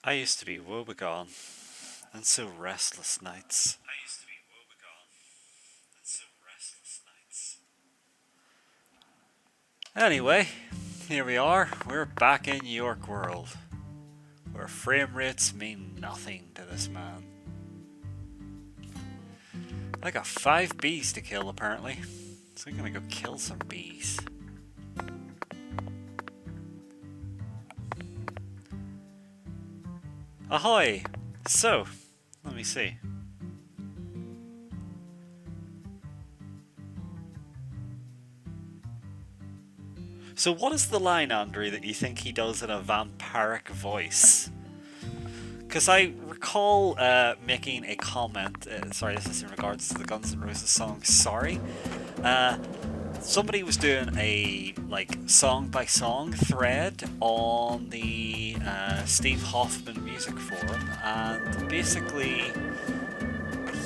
I used to be woebegone, and so restless nights. I used to be woebegone, and so restless nights. Anyway, here we are. We're back in York World, where frame rates mean nothing to this man. I got 5 bees to kill apparently, so I'm gonna go kill some bees. Ahoy! So, let me see. So what is the line, Andre, that you think he does in a vampiric voice? Because I recall making a comment, sorry, this is in regards to the Guns N' Roses song Sorry. Somebody was doing a song by song thread on the Steve Hoffman music forum, and basically,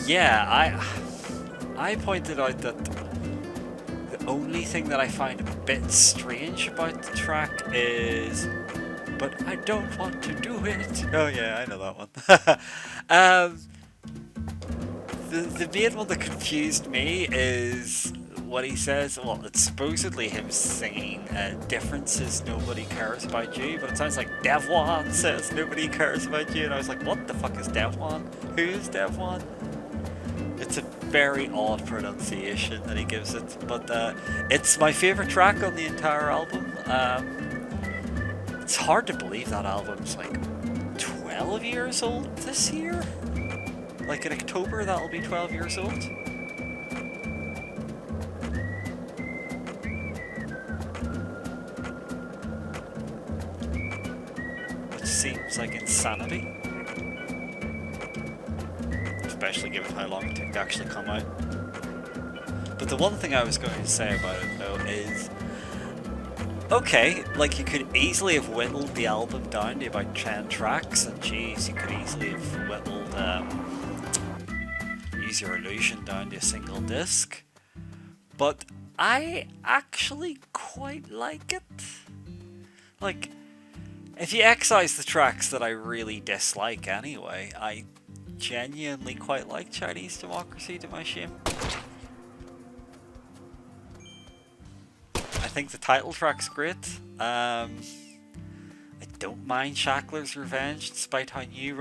yeah, I pointed out that the only thing that I find a bit strange about the track is, but I don't want to do it. Oh yeah, I know that one. The main one that confused me is what he says. Well, it's supposedly him singing differences nobody cares about you, but it sounds like Devwan says nobody cares about you, and I was like, what the fuck is Devwan? Who is Devwan? It's a very odd pronunciation that he gives it, but it's my favourite track on the entire album. It's hard to believe that album's like 12 years old this year. Like in October, that'll be 12 years old. Which seems like insanity. Especially given how long it took to actually come out. But the one thing I was going to say about it though is, okay, like you could easily have whittled the album down to about 10 tracks, and geez, you could easily have whittled Use Your Illusion down to a single disc. But I actually quite like it. Like, if you excise the tracks that I really dislike anyway, I genuinely quite like Chinese Democracy, to my shame. I think the title track's great. I don't mind Shackler's Revenge, despite how new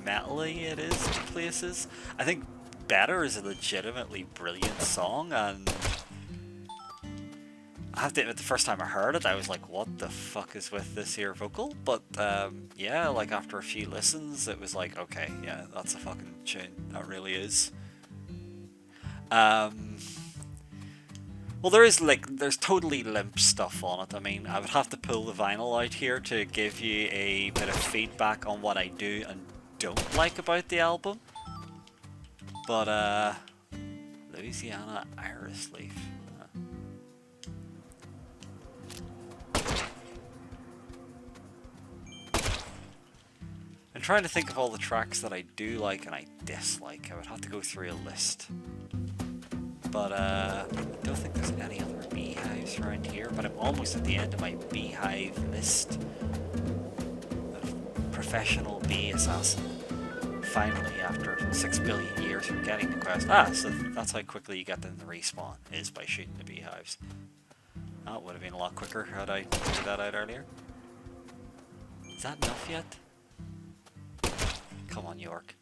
metal-y it is in places. I think Better is a legitimately brilliant song, and I have to admit, the first time I heard it, I was like, what the fuck is with this here vocal? But yeah, like after a few listens, it was like, okay, yeah, that's a fucking tune. That really is. Well, there's totally limp stuff on it. I mean, I would have to pull the vinyl out here to give you a bit of feedback on what I do and don't like about the album. But, Louisiana Iris Leaf. I'm trying to think of all the tracks that I do like and I dislike. I would have to go through a list. But I don't think there's any other beehives around here, but I'm almost at the end of my beehive list of professional bee assassin. Finally, after 6 billion years of getting the quest. So that's how quickly you get them to respawn, is by shooting the beehives. That would have been a lot quicker had I figured that out earlier. Is that enough yet? Come on, York.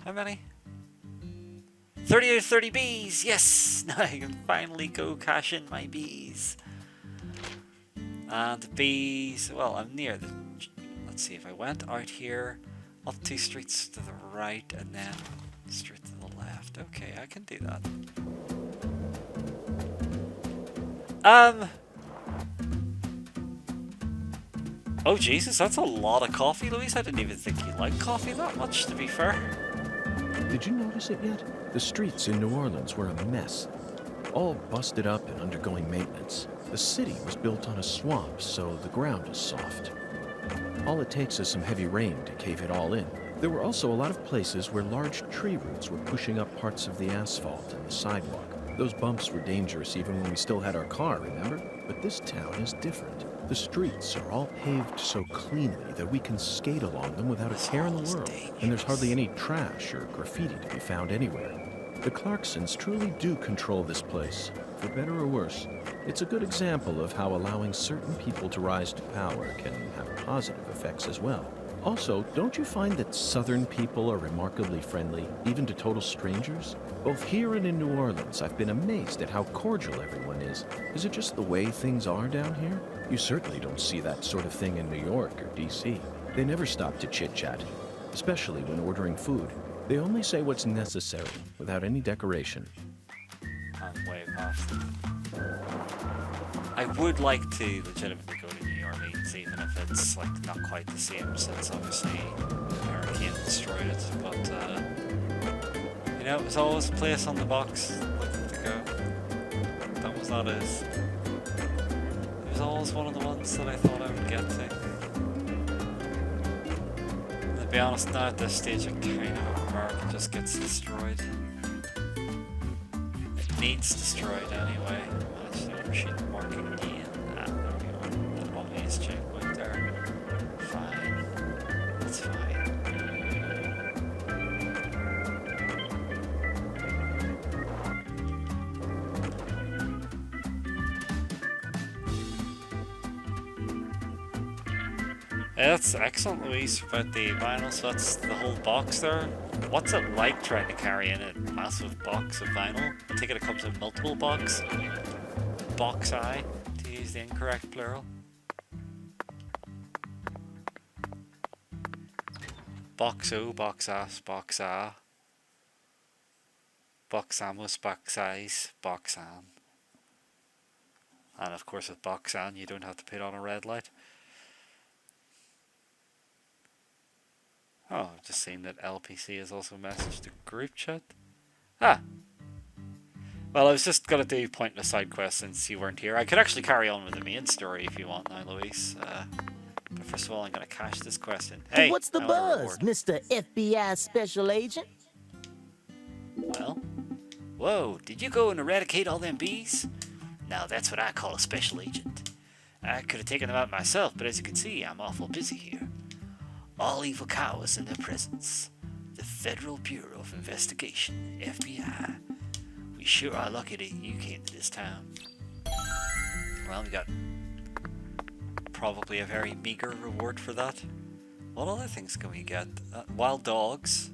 How many? 30 out of 30 bees! Yes! Now I can finally go cash in my bees. And the bees... Well, I'm near the... Let's see, if I went out here, up 2 streets to the right, and then straight to the left. Okay, I can do that. Oh Jesus, that's a lot of coffee, Louise. I didn't even think you liked coffee that much, to be fair. Did you notice it yet? The streets in New Orleans were a mess. All busted up and undergoing maintenance. The city was built on a swamp, so the ground is soft. All it takes is some heavy rain to cave it all in. There were also a lot of places where large tree roots were pushing up parts of the asphalt and the sidewalk. Those bumps were dangerous even when we still had our car, remember? But this town is different. The streets are all paved so cleanly that we can skate along them without a care in the world. And there's hardly any trash or graffiti to be found anywhere. The Clarksons truly do control this place, for better or worse. It's a good example of how allowing certain people to rise to power can have positive effects as well. Also, don't you find that Southern people are remarkably friendly, even to total strangers? Both here and in New Orleans, I've been amazed at how cordial everyone is. Is it just the way things are down here? You certainly don't see that sort of thing in New York or D.C. They never stop to chit-chat, especially when ordering food. They only say what's necessary, without any decoration. I'm way past it. I would like to legitimately go to New Orleans, even if it's like not quite the same, since obviously the hurricane destroyed it. But you know, it was always a place on the box looking to go. That was not as. It was always one of the ones that I thought I would get to. And to be honest, now at this stage, I kind of hope America just gets destroyed. It needs destroyed anyway. Machine working again. There we go. That obvious checkpoint there. Fine. It's fine. Yeah, that's excellent, Louise, about the vinyl. So that's the whole box there. What's it like trying to carry in a massive box of vinyl? I take it comes in multiple boxes. Box-I, to use the incorrect plural. Box-O, box-ass, box-a. Box-amus, box-eyes, box-an. And of course with box-an you don't have to put on a red light. Oh, I've just seen that LPC has also messaged the group chat. Ah! Well, I was just going to do pointless side quests since you weren't here. I could actually carry on with the main story if you want now, Luis. But first of all, I'm going to cash this question. Hey, what's the buzz, Mr. FBI Special Agent? Well, whoa, did you go and eradicate all them bees? Now that's what I call a special agent. I could have taken them out myself, but as you can see, I'm awful busy here. All evil cowards in their presence. The Federal Bureau of Investigation, FBI. We sure are lucky that you came to this town. Well, we got probably a very meager reward for that. What other things can we get? Wild dogs.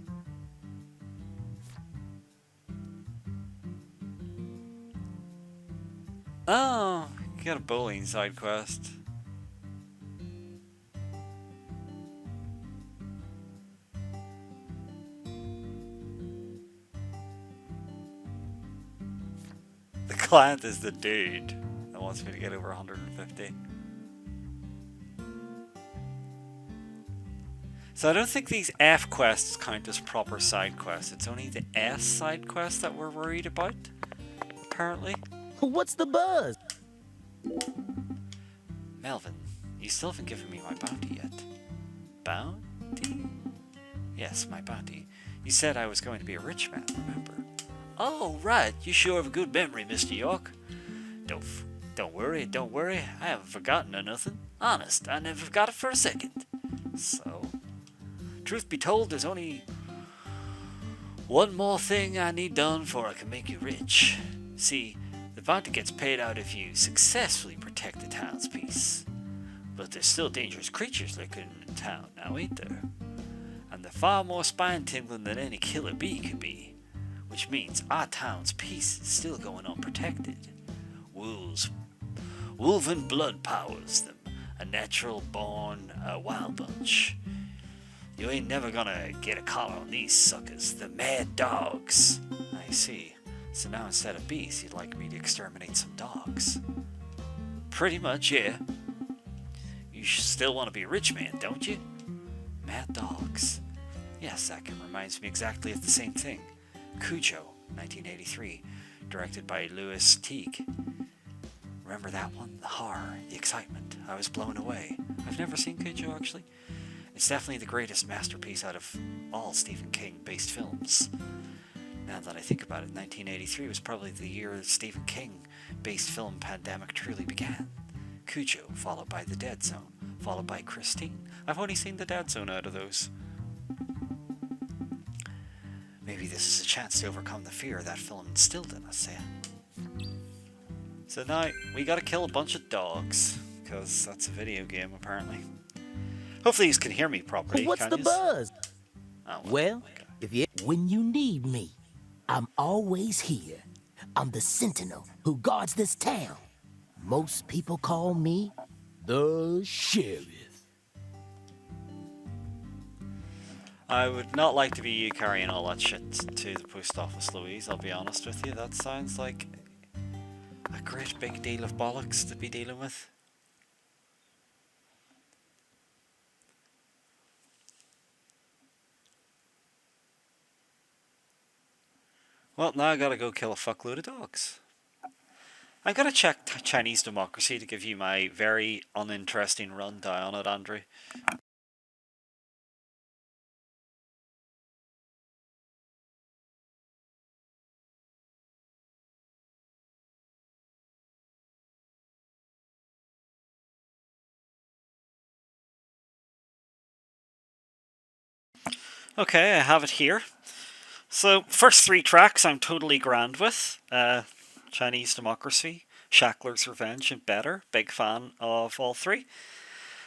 Oh, you got a bowling side quest. The client is the dude that wants me to get over 150. So I don't think these F quests count as proper side quests. It's only the S side quests that we're worried about, apparently. What's the buzz? Melvin, you still haven't given me my bounty yet. Bounty? Yes, my bounty. You said I was going to be a rich man, remember? Oh, right. You sure have a good memory, Mr. York. Don't worry. I haven't forgotten or nothing. Honest, I never forgot it for a second. So, truth be told, there's only one more thing I need done before I can make you rich. See, the bounty gets paid out if you successfully protect the town's peace. But there's still dangerous creatures lurking in town now, ain't there? And they're far more spine-tingling than any killer bee could be. Which means our town's peace is still going unprotected. Wolven blood powers them, a natural-born wild bunch. You ain't never gonna get a collar on these suckers, the mad dogs. I see. So now instead of bees, you'd like me to exterminate some dogs. Pretty much, yeah. You still want to be a rich man, don't you? Mad dogs. Yes, that reminds me exactly of the same thing. Cujo, 1983, directed by Louis Teague. Remember that one? The horror, the excitement. I was blown away. I've never seen Cujo, actually. It's definitely the greatest masterpiece out of all Stephen King-based films. Now that I think about it, 1983 was probably the year the Stephen King-based film pandemic truly began. Cujo, followed by The Dead Zone, followed by Christine. I've only seen The Dead Zone out of those. Maybe this is a chance to overcome the fear that film instilled in us, yeah? So now, we gotta kill a bunch of dogs, because that's a video game, apparently. Hopefully you can hear me properly, What's the buzz? Oh, Well, okay. when you need me, I'm always here. I'm the sentinel who guards this town. Most people call me the sheriff. I would not like to be you carrying all that shit to the post office, Louise, I'll be honest with you. That sounds like a great big deal of bollocks to be dealing with. Well, now I gotta go kill a fuckload of dogs. I'm gonna check Chinese democracy to give you my very uninteresting rundown on it, Andrew. Okay, I have it here. So, first 3 tracks I'm totally grand with. Chinese Democracy, Shackler's Revenge, and Better. Big fan of all 3.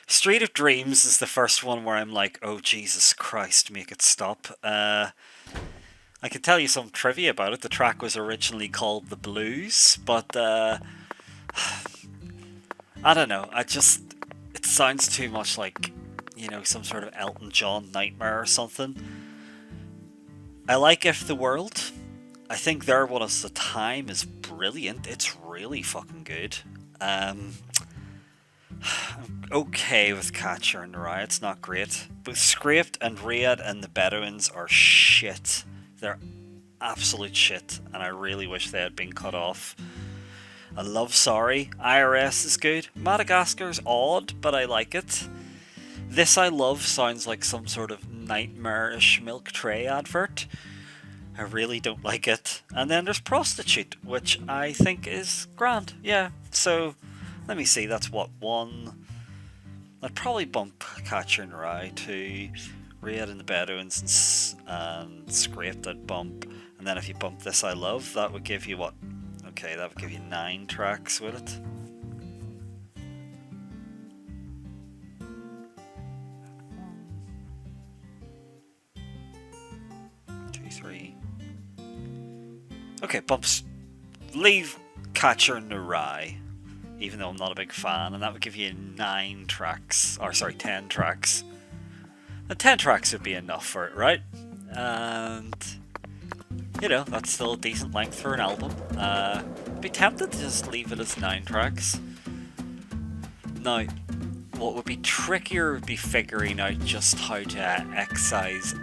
Street of Dreams is the first one where I'm like, oh Jesus Christ, make it stop. I can tell you some trivia about it. The track was originally called The Blues, but I don't know, it sounds too much like, you know, some sort of Elton John nightmare or something. I like If the World. I think There Was a Time is brilliant. It's really fucking good. I'm okay with Catcher in the Rye. It's not great. Both Scraped and Riyadh and the Bedouins are shit. They're absolute shit, and I really wish they had been cut off. I love Sorry. IRS is good. Madagascar's odd, but I like it. This I Love sounds like some sort of nightmarish milk tray advert. I really don't like it. And then there's Prostitute, which I think is grand. Yeah, so let me see, that's what, 1. I'd probably bump Catcher in the Rye to Riyadh and the Bedouins and Scraped I'd bump. And then if you bump This I Love, that would give you what? Okay, that would give you 9 tracks with it. Okay, bumps. Leave Catcher in the Rye, even though I'm not a big fan, and that would give you 9 tracks. Or, sorry, 10 tracks. And 10 tracks would be enough for it, right? And, you know, that's still a decent length for an album. I'd be tempted to just leave it as 9 tracks. Now, what would be trickier would be figuring out just how to excise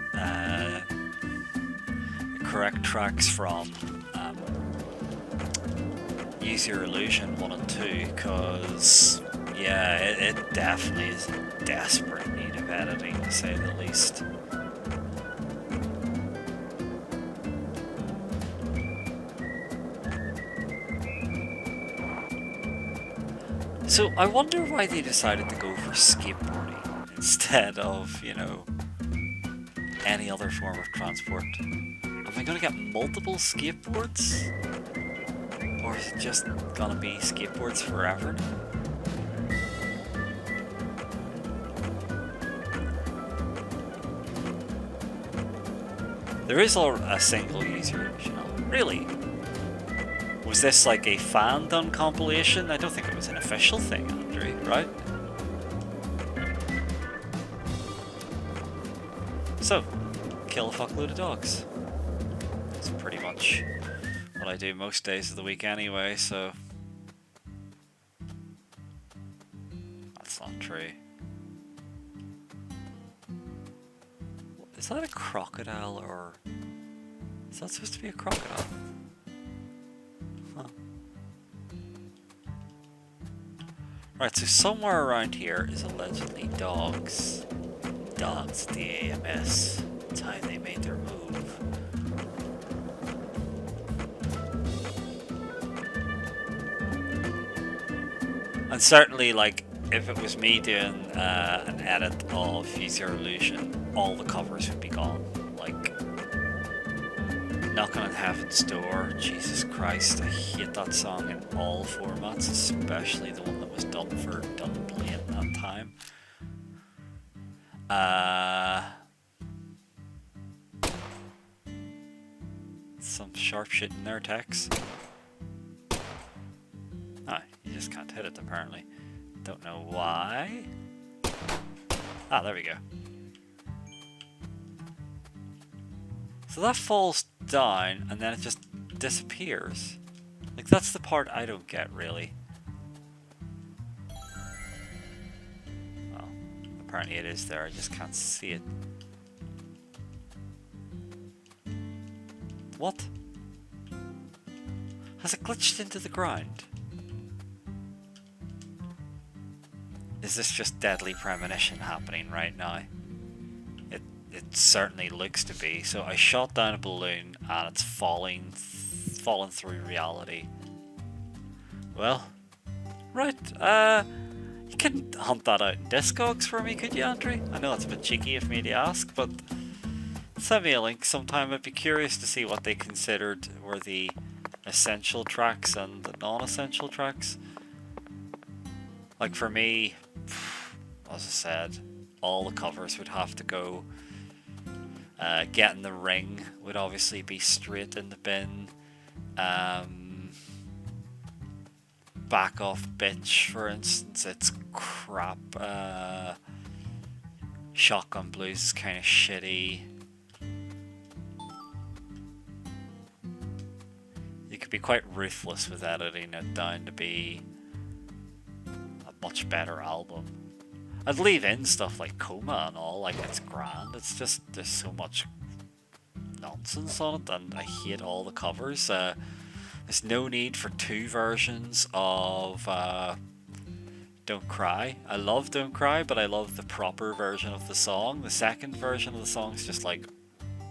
correct tracks from Use Your Illusion 1 and 2, because yeah, it definitely is in desperate need of editing, to say the least. So I wonder why they decided to go for skateboarding instead of, you know, any other form of transport. Am I going to get multiple skateboards? Or is it just going to be skateboards forever? There is a single user original. Really? Was this like a fan done compilation? I don't think it was an official thing, Andrew, right? So, kill a fuckload of dogs. That's pretty much what I do most days of the week anyway, so... That's not true. Is that a crocodile, or... Is that supposed to be a crocodile? Huh. Right, so somewhere around here is allegedly dogs. dogs at the AMS. Time they made their move. And certainly, like, if it was me doing an edit of Use Your Illusion, all the covers would be gone. Like, Knocking on Heaven's Door, Jesus Christ, I hate that song in all formats, especially the one that was done playing that time. Some sharp shit in there, Tex. Ah, you just can't hit it apparently. Don't know why. Ah, there we go. So that falls down and then it just disappears. Like, that's the part I don't get, really. Well, apparently it is there, I just can't see it. What? Has it glitched into the ground? Is this just deadly premonition happening right now? It certainly looks to be. So I shot down a balloon and it's fallen through reality. Well, right. You couldn't hunt that out in Discogs for me, could you, Andrew? I know it's a bit cheeky of me to ask, but send me a link sometime. I'd be curious to see what they considered were the essential tracks and the non-essential tracks. Like, for me, as I said, all the covers would have to go. Get in the Ring would obviously be straight in the bin. Back Off Bitch, for instance, it's crap. Shotgun Blues is kind of shitty. You could be quite ruthless with editing it down to be a much better album. I'd leave in stuff like Coma and all, like, it's grand. It's just, there's so much nonsense on it, and I hate all the covers. There's no need for two versions of Don't Cry. I love Don't Cry, but I love the proper version of the song. The second version of the song is just like,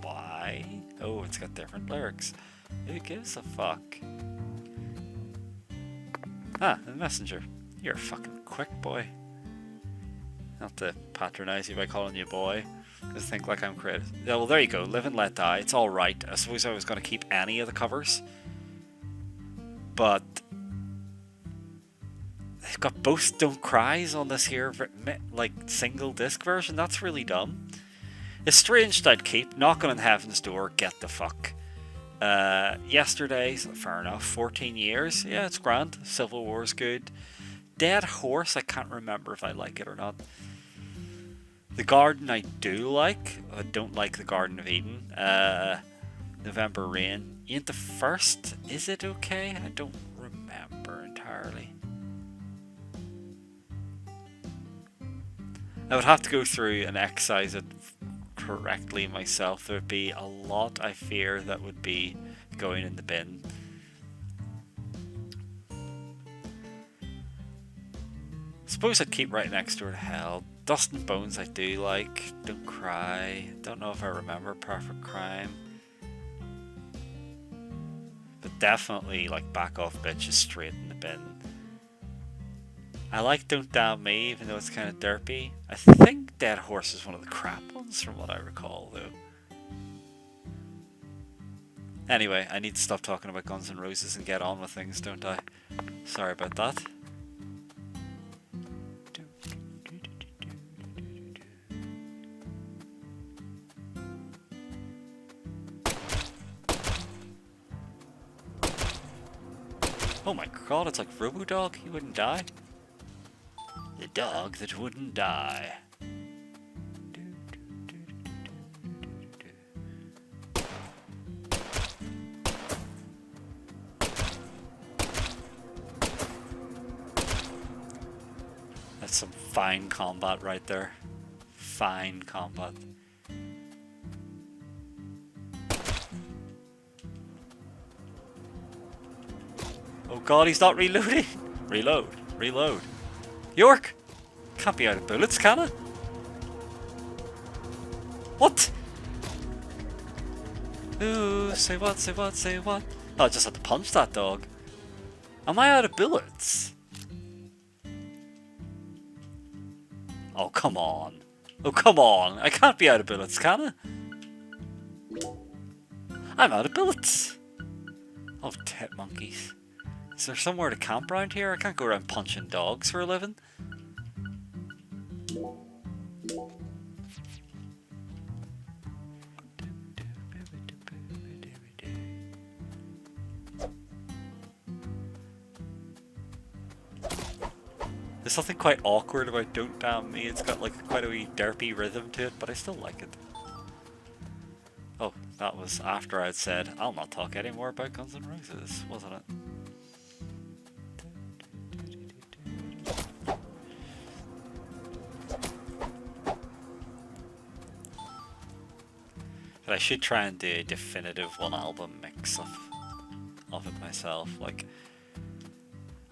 why? Oh, it's got different lyrics. Who gives a fuck? Ah, the Messenger. You're a fucking quick boy. Not to patronize you by calling you boy. Just think like I'm creative. Yeah, well, there you go. Live and Let Die. It's alright. I suppose I was going to keep any of the covers. But they've got both Don't Cries on this here, like, single disc version. That's really dumb. It's strange that I'd keep Knocking on Heaven's Door. Get the fuck. Yesterday's, fair enough. 14 years. Yeah, it's grand. Civil War's good. Dead Horse, I can't remember if I like it or not. The Garden I do like. I don't like The Garden of Eden. November Rain. Ain't the First, is it okay? I don't remember entirely. I would have to go through and excise it correctly myself. There would be a lot, I fear, that would be going in the bin. Suppose I'd keep Right Next Door to Hell. Dust and Bones I do like. Don't Cry. Don't know if I remember Perfect Crime. But definitely, like, Back Off Bitch is straight in the bin. I like Don't Damn Me, even though it's kind of derpy. I think Dead Horse is one of the crap ones from what I recall, though. Anyway, I need to stop talking about Guns N' Roses and get on with things, don't I? Sorry about that. Oh my god, it's like Robo-Dog, he wouldn't die. The dog that wouldn't die. That's some fine combat right there. Fine combat. Oh god, he's not reloading. Reload. Reload. York! Can't be out of bullets, can it? What? Ooh, say what, say what, say what? Oh, I just had to punch that dog. Am I out of bullets? Oh, come on. Oh, come on. I can't be out of bullets, can I? I'm out of bullets. Oh, tit monkeys. Is there somewhere to camp around here? I can't go around punching dogs for a living. There's something quite awkward about Don't Damn Me. It's got like quite a wee derpy rhythm to it, but I still like it. Oh, that was after I'd said, I'll not talk anymore about Guns N' Roses, wasn't it? But I should try and do a definitive one album mix of it myself. Like,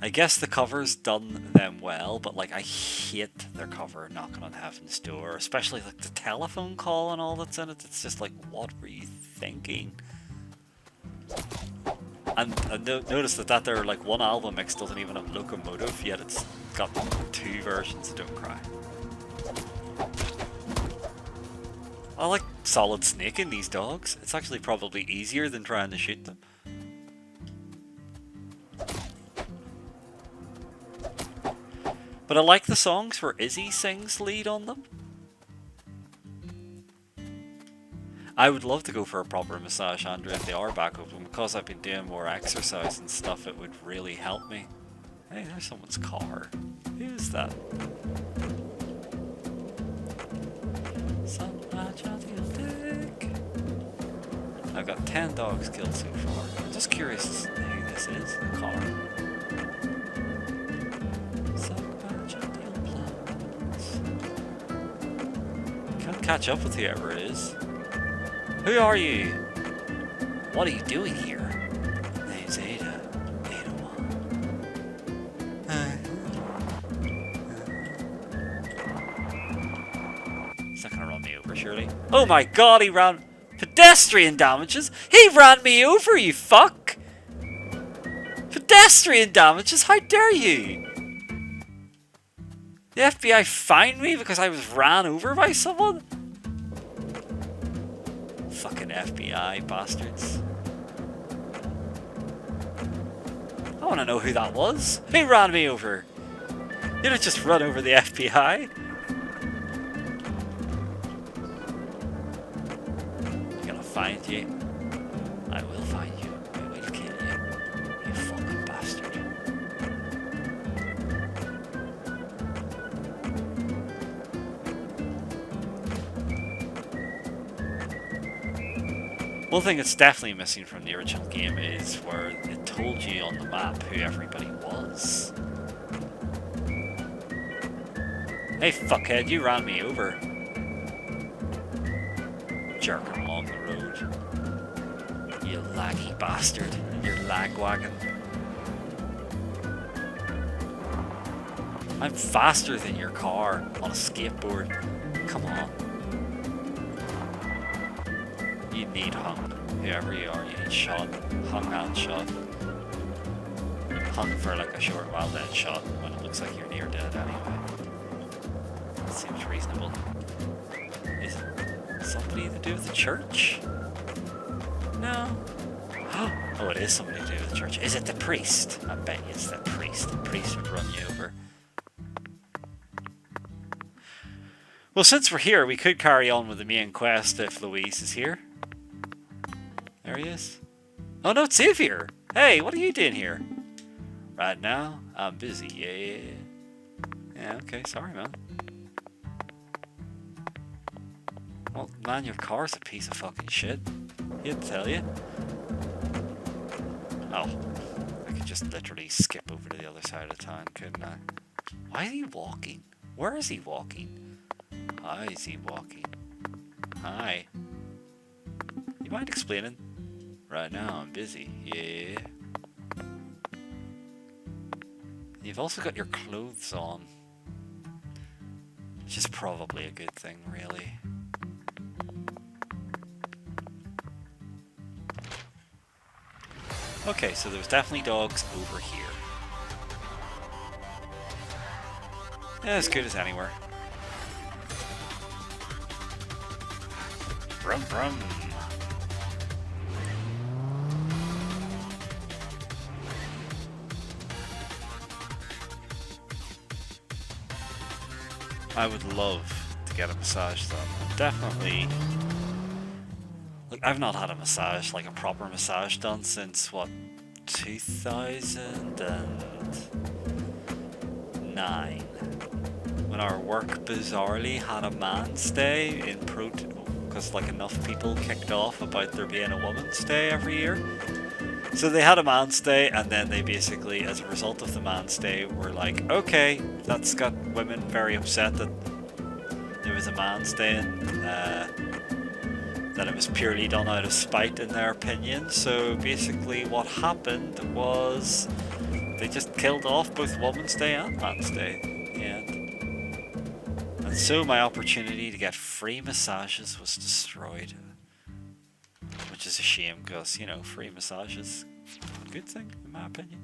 I guess the cover's done them well, but like I hate their cover Knocking on Heaven's Door, especially like the telephone call and all that's in it. It's just like, what were you thinking? And notice that their like one album mix doesn't even have Locomotive, yet it's got 2 versions of Don't Cry. I like solid snaking these dogs. It's actually probably easier than trying to shoot them. But I like the songs where Izzy sings lead on them. I would love to go for a proper massage, Andrew, if they are back open. Because I've been doing more exercise and stuff, it would really help me. Hey, there's someone's car. Who is that? I've got 10 dogs killed so far. I'm just curious who this is, the car. Can't catch up with whoever it is. Who are you? What are you doing here? Name's Ada. Ada 1. He's not gonna run me over, surely. Oh my god, he ran... Pedestrian damages? He ran me over, you fuck! Pedestrian damages? How dare you? The FBI fined me because I was ran over by someone? Fucking FBI bastards. I want to know who that was. Who ran me over? You don't just run over the FBI. I'm gonna find you. I will find you. I will kill you. You fucking bastard. One thing that's definitely missing from the original game is where it told you on the map who everybody was. Hey fuckhead, you ran me over. Jerking along the road. You laggy bastard. Your lag wagon. I'm faster than your car on a skateboard. Come on. You need hung. Whoever you are, you need shot. Hung and shot. Hung for like a short while, then shot when it looks like you're near dead anyway. That seems reasonable. Is it somebody to do with the church? No. Oh, it is somebody to do with the church. Is it the priest? I bet you it's the priest. The priest would run you over. Well, since we're here, we could carry on with the main quest if Louise is here. There he is. Oh no, it's Xavier! Hey, what are you doing here? Right now, I'm busy, yeah. Yeah, okay, sorry, man. Well, man, your car's a piece of fucking shit. He'd tell you. Oh, I could just literally skip over to the other side of town, couldn't I? Why is he walking? Where is he walking? How is he walking? Hi. You mind explaining? Right now, I'm busy. Yeah. You've also got your clothes on. Which is probably a good thing, really. Okay, so there's definitely dogs over here. Yeah, as good as anywhere. Brum brum. I would love to get a massage done. Definitely. Like, I've not had a massage, like a proper massage done since, what, 2009? When our work bizarrely had a man's day in because like enough people kicked off about there being a woman's day every year. So they had a man's day, and then they basically, as a result of the man's day, were like, okay, that's got women very upset that there was a man's day, and that it was purely done out of spite in their opinion. So basically what happened was they just killed off both Woman's Day and Man's Day in the end. And so my opportunity to get free massages was destroyed. Which is a shame, because, you know, free massages, a good thing, in my opinion.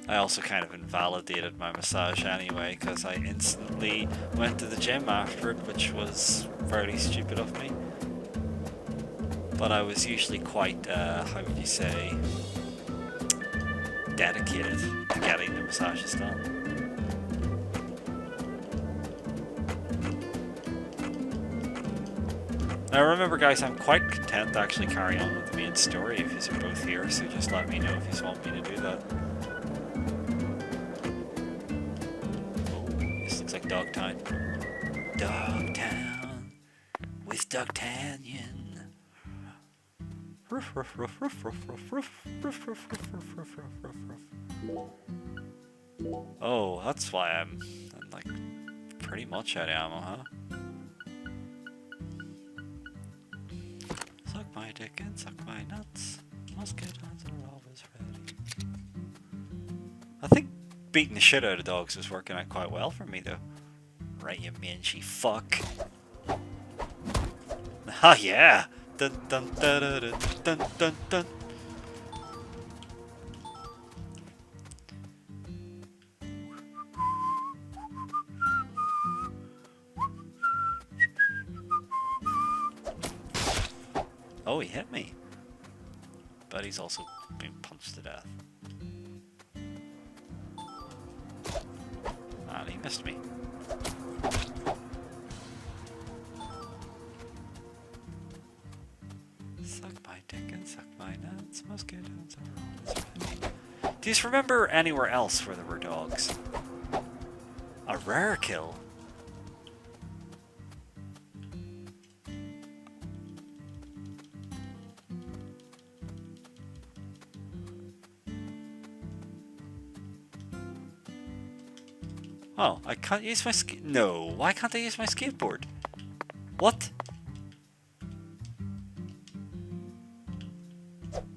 I also kind of invalidated my massage anyway, because I instantly went to the gym after it, which was fairly stupid of me. But I was usually quite, how would you say, dedicated to getting the massages done. Now remember guys, I'm quite content to actually carry on with the main story if you're both here, so just let me know if you want me to do that. Oh, this looks like Dogtown. Dogtown with Dogtanian. Ruff, ruff, ruff, ruff, ruff, ruff, ruff, ruff, ruff, ruff, ruff, ruff, ruff. Oh, that's why I'm like pretty much out of ammo, huh? Suck my dick and suck my nuts. Musketeers are always ready. I think beating the shit out of dogs is working out quite well for me, though. Right, you mangy fuck. Ah, yeah! Dun dun dun dun dun dun dun. Oh, he hit me. But he's also being punched to death. And he missed me. Suck my dick and suck my nuts. Musketeers are always ready. Do you remember anywhere else where there were dogs? A rare kill. Oh, I can't use my No, why can't I use my skateboard? What?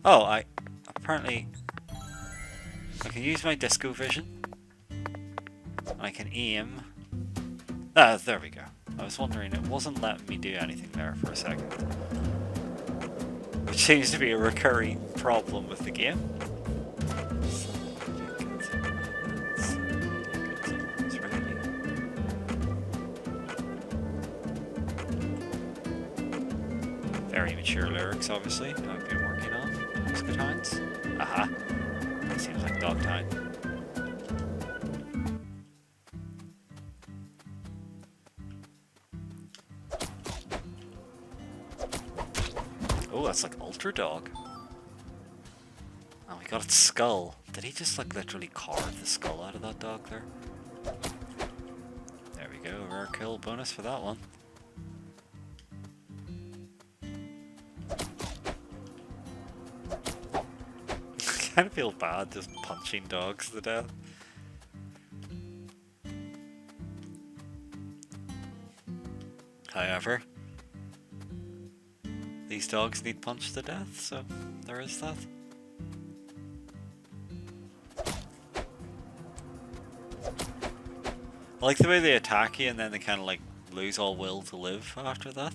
Oh, I apparently I can use my disco vision. And I can aim. Ah, there we go. I was wondering, it wasn't letting me do anything there for a second. Which seems to be a recurring problem with the game. Very mature lyrics, obviously, that I've been working on. Good times. Aha. That seems like Dogtown. Oh, that's like Ultra Dog. Oh, we got its skull. Did he just like literally carve the skull out of that dog there? There we go, rare kill bonus for that one. I kind of feel bad just punching dogs to death. However, these dogs need punched to death, so there is that. I like the way they attack you and then they kind of like lose all will to live after that.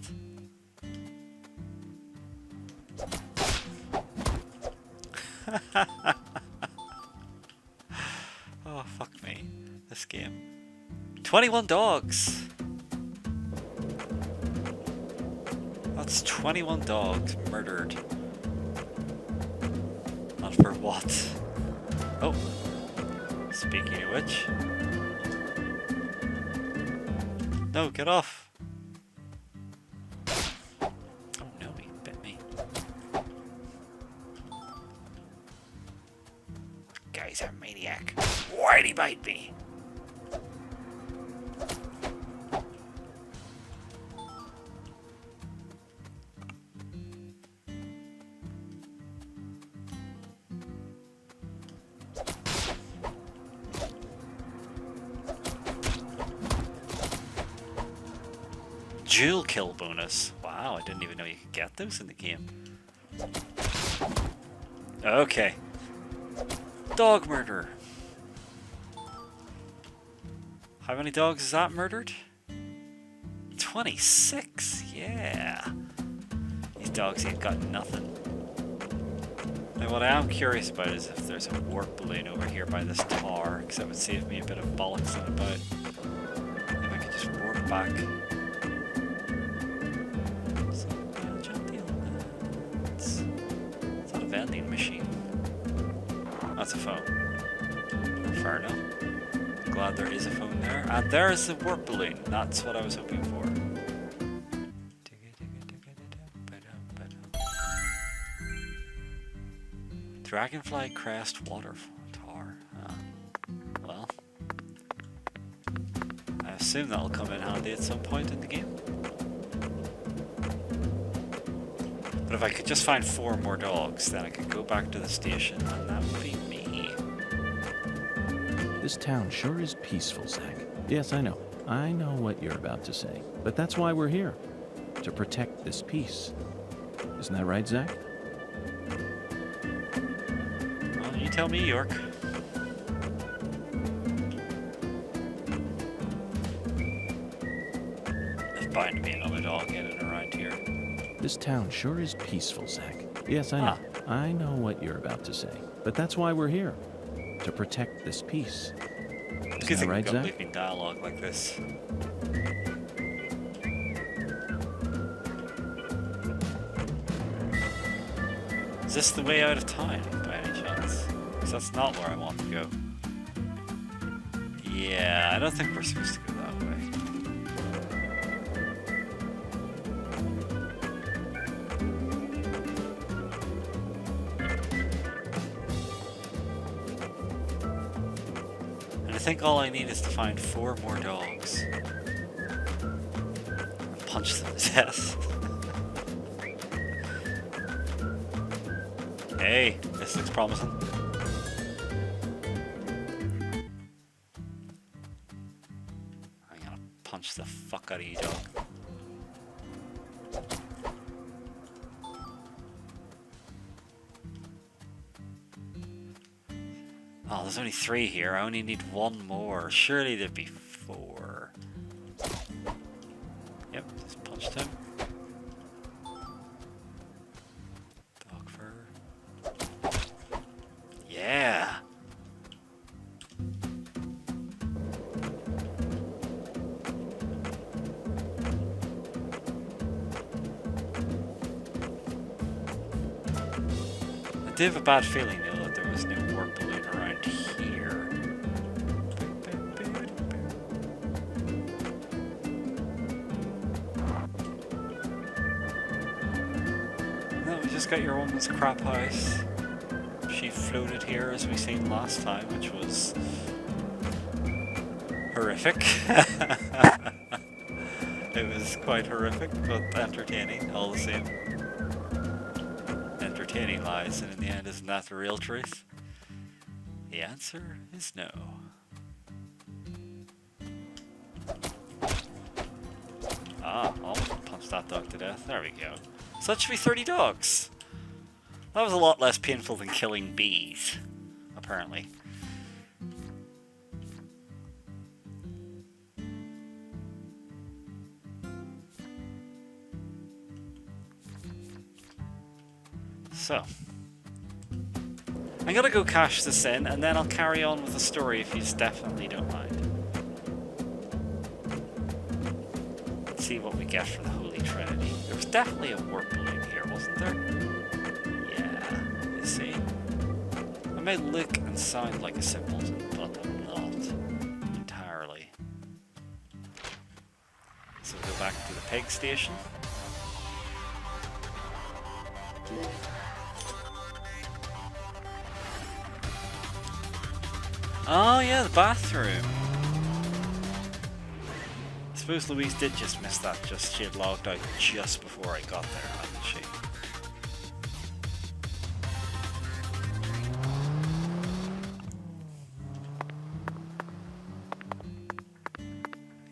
Oh, fuck me. This game. 21 dogs! That's 21 dogs murdered. Not for what? Oh. Speaking of which. No, get off! Oh no, he bit me. Guy's a maniac. Why'd he bite me? Dual kill bonus. Wow, I didn't even know you could get those in the game. Okay. Dog murder. How many dogs is that murdered? 26, yeah. These dogs ain't got nothing. Now what I am curious about is if there's a warp balloon over here by this tower, because that would save me a bit of bollocks on about. If I could just warp back. It's not a vending machine. That's a phone. Fair enough. Glad there is a phone there. And there's the warp balloon. That's what I was hoping for. Dragonfly Crest Waterfall Tower. Well, I assume that'll come in handy at some point in the game. But if I could just find 4 more dogs, then I could go back to the station, and that would be me. This town sure is peaceful, Zach. Yes, I know. I know what you're about to say. But that's why we're here. To protect this peace. Isn't that right, Zach? Well, you tell me, York. There's bound to be another dog in and around here. This town sure is peaceful, Zach. Yes, I know. I know what you're about to say. But that's why we're here. To protect this peace. Isn't that right, Zach? Leaving dialogue like this. Is this the way out of town, by any chance? Because that's not where I want to go. Yeah, I don't think we're supposed to go that way. And I think all I need is to find 4 more dogs. And punch them to death. Hey, this looks promising. I'm gonna punch the fuck out of you, dog. Oh, there's only 3 here. I only need 1 more. Surely there'd be 4. Yep, just punched him. Dog fur. Yeah. I did have a bad feeling though that there was no warp balloon around here. No, we just got your woman's crap house. She floated here as we seen last time, which was horrific. It was quite horrific, but entertaining all the same. Entertaining lies, and in the end, isn't that the real truth? The answer is no. Ah, almost punched that dog to death. There we go. So that should be 30 dogs. That was a lot less painful than killing bees, apparently. So, I'm gonna go cash this in, and then I'll carry on with the story if you definitely don't mind. Let's see what we get for the Holy Trinity. There was definitely a warp balloon here, wasn't there? Yeah, you see? I may look and sound like a simpleton, but I'm not entirely. So we'll go back to the pig station. Oh yeah, the bathroom. I suppose Louise did just miss that, she had logged out just before I got there, hadn't she?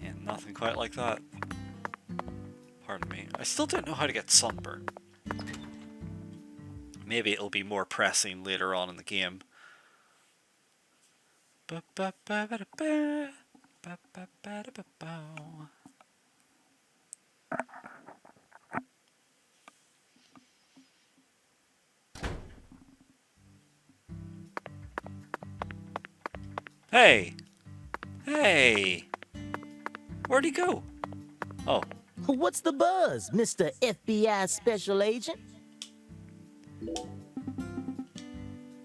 Yeah, nothing quite like that. Pardon me. I still don't know how to get sunburn. Maybe it'll be more pressing later on in the game. Hey! Hey! Where'd he go? Oh. What's the buzz, Mr. FBI Special Agent?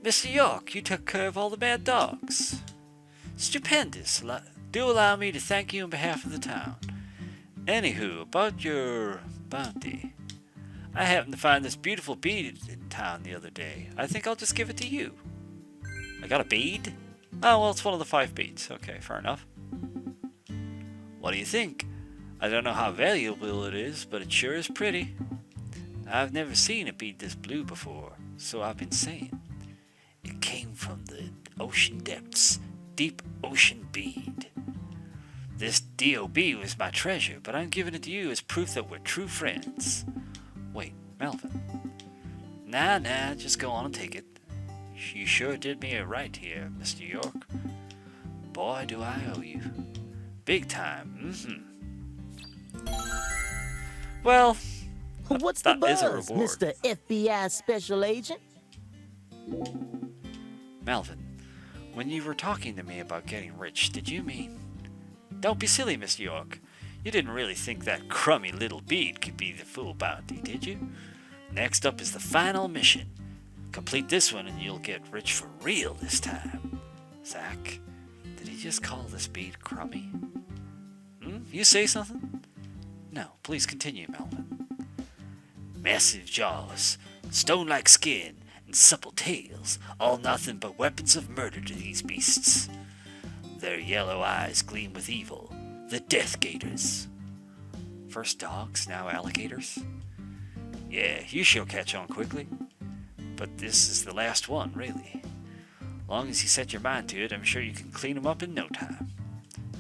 Mr. York, you took care of all the bad dogs. Stupendous. Do allow me to thank you on behalf of the town. Anywho, about your bounty. I happened to find this beautiful bead in town the other day. I think I'll just give it to you. I got a bead? Oh, well, it's one of the 5 beads. Okay, fair enough. What do you think? I don't know how valuable it is, but it sure is pretty. I've never seen a bead this blue before, so I've been saying. It came from the ocean depths. Deep ocean bead. This DOB was my treasure, but I'm giving it to you as proof that we're true friends. Wait, Melvin. Nah, just go on and take it. You sure did me a right here, Mr. York. Boy, do I owe you. Big time, Well, what's the buzz, is a reward. Mr. FBI Special Agent? Melvin, when you were talking to me about getting rich, did you mean... Don't be silly, Mr. York. You didn't really think that crummy little bead could be the full bounty, did you? Next up is the final mission. Complete this one and you'll get rich for real this time. Zach, did he just call this bead crummy? You say something? No, please continue, Melvin. Massive jaws, stone-like skin, and supple tails, all nothing but weapons of murder to these beasts. Their yellow eyes gleam with evil, the Death Gators. First dogs, now alligators? Yeah, you shall catch on quickly. But this is the last one, really. Long as you set your mind to it, I'm sure you can clean them up in no time.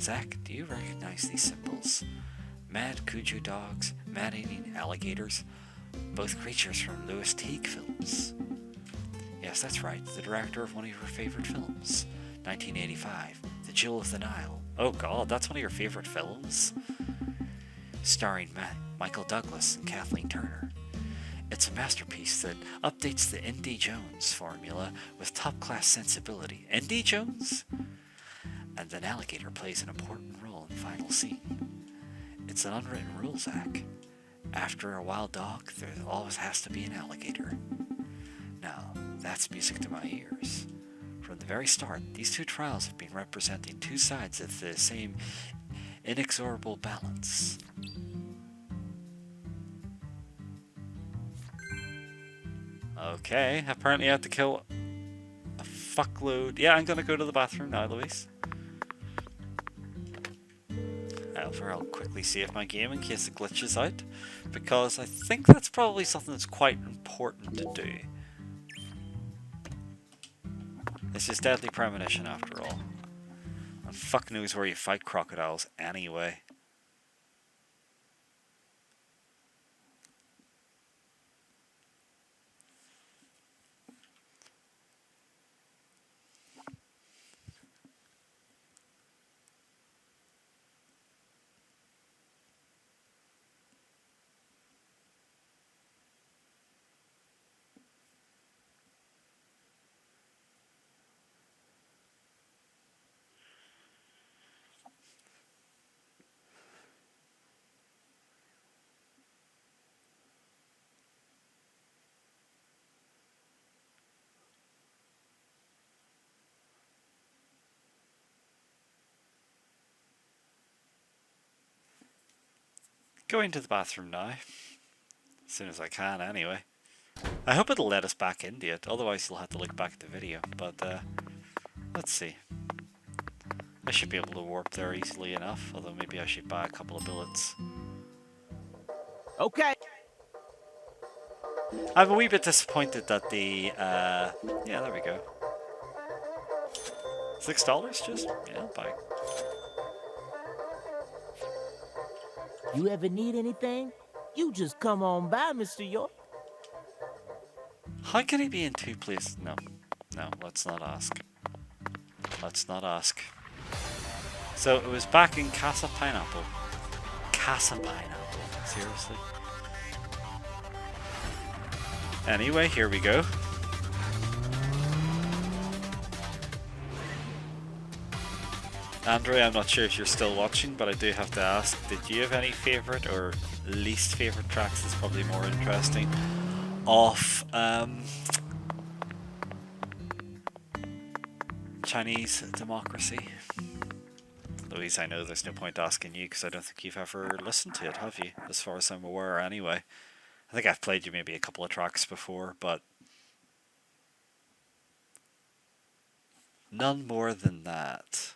Zach, do you recognize these symbols? Mad Cujo dogs, man-eating alligators, both creatures from Louis Teague films. Yes, that's right, the director of one of your favorite films, 1985, The Jewel of the Nile. Oh god, that's one of your favorite films? Starring Michael Douglas and Kathleen Turner. It's a masterpiece that updates the Indy Jones formula with top-class sensibility. Indy Jones? And an alligator plays an important role in the final scene. It's an unwritten rule, Zach. After a wild dog, there always has to be an alligator. Now, that's music to my ears. From the very start, these two trials have been representing two sides of the same inexorable balance. Okay, apparently I have to kill a fuckload. Yeah, I'm gonna go to the bathroom now, Louise. However, I'll quickly save my game in case it glitches out, because I think that's probably something that's quite important to do. This is Deadly Premonition after all. And fuck knows where you fight crocodiles anyway. Going to the bathroom now. As soon as I can, anyway. I hope it'll let us back into it, otherwise you'll have to look back at the video. But, let's see. I should be able to warp there easily enough, although maybe I should buy a couple of bullets. Okay. I'm a wee bit disappointed that the, yeah, there we go. $6 just? Yeah, I'll buy. You ever need anything? You just come on by, Mr. York. How can he be in two places? No. No, let's not ask. Let's not ask. So it was back in Casa Pineapple. Casa Pineapple. Seriously? Anyway, here we go. Andrew, I'm not sure if you're still watching, but I do have to ask, did you have any favourite or least favourite tracks that's probably more interesting off Chinese Democracy? Louise, I know there's no point asking you because I don't think you've ever listened to it, have you? As far as I'm aware, anyway. I think I've played you maybe a couple of tracks before, but none more than that.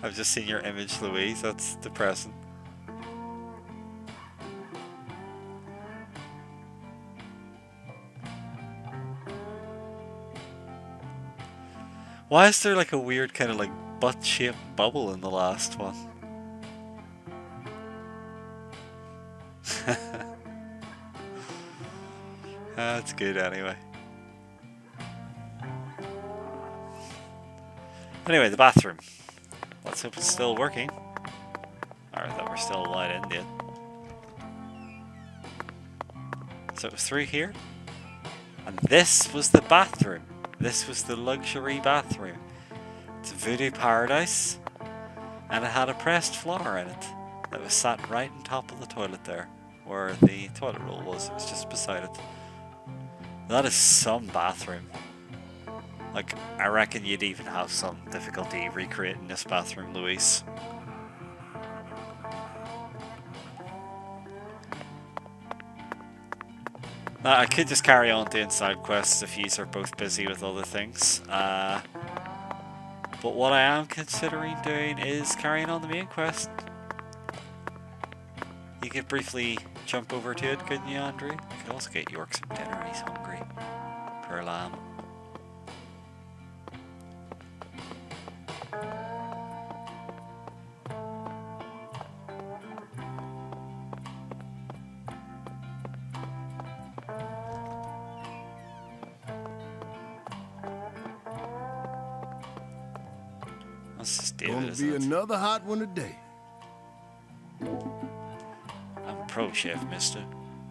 I've just seen your image, Louise. That's depressing. Why is there like a weird kind of like butt-shaped bubble in the last one? That's good anyway. Anyway, the bathroom. Let's hope it's still working. Or that we're still allowed in yet. So it was through here. And this was the bathroom. This was the luxury bathroom. It's Voodoo Paradise. And it had a pressed floor in it. That was sat right on top of the toilet there. Where the toilet roll was. It was just beside it. That is some bathroom. Like, I reckon you'd even have some difficulty recreating this bathroom, Louise. I could just carry on doing side quests if yous are both busy with other things. But what I am considering doing is carrying on the main quest. You could briefly jump over to it, couldn't you, Andrew? You could also get York some dinner, he's hungry. Poor lamb. This is David, Gonna isn't be it? another hot one today. I'm a pro chef, mister.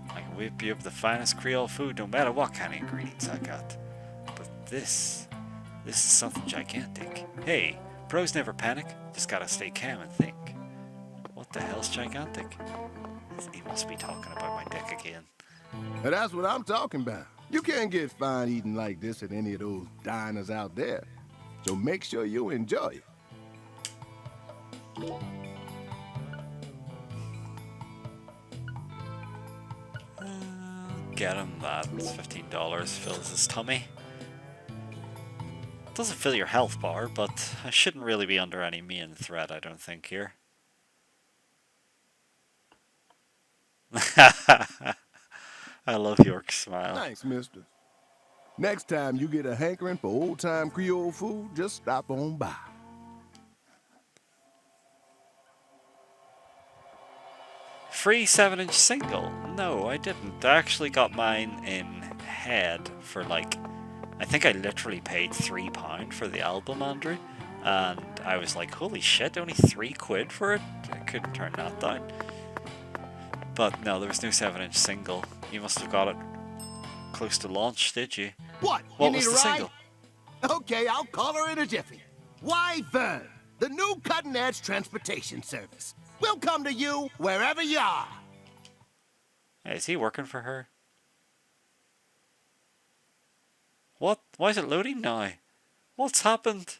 I can whip you up the finest Creole food no matter what kind of ingredients I got. But this is something gigantic. Hey, pros never panic, just gotta stay calm and think. What the hell's gigantic? He must be talking about my dick again. And that's what I'm talking about. You can't get fine eating like this at any of those diners out there. So make sure you enjoy it. Get him that. It's $15. Fills his tummy. Doesn't fill your health bar, but I shouldn't really be under any main threat, I don't think, here. I love York's smile. Thanks, mister. Next time you get a hankering for old-time Creole food, just stop on by. Free 7-inch single? No, I didn't. I actually got mine in head for like, I think I literally paid £3 for the album, Andrew. And I was like, holy shit, only £3 for it? I couldn't turn that down. But no, there was no 7-inch single. You must have got it close to launch, did you? What? What You was need a the ride? single? Okay, I'll call her in a jiffy. Why, Vern, the new cutting-edge transportation service. We'll come to you wherever you are. Hey, is he working for her? What? Why is it loading now? What's happened?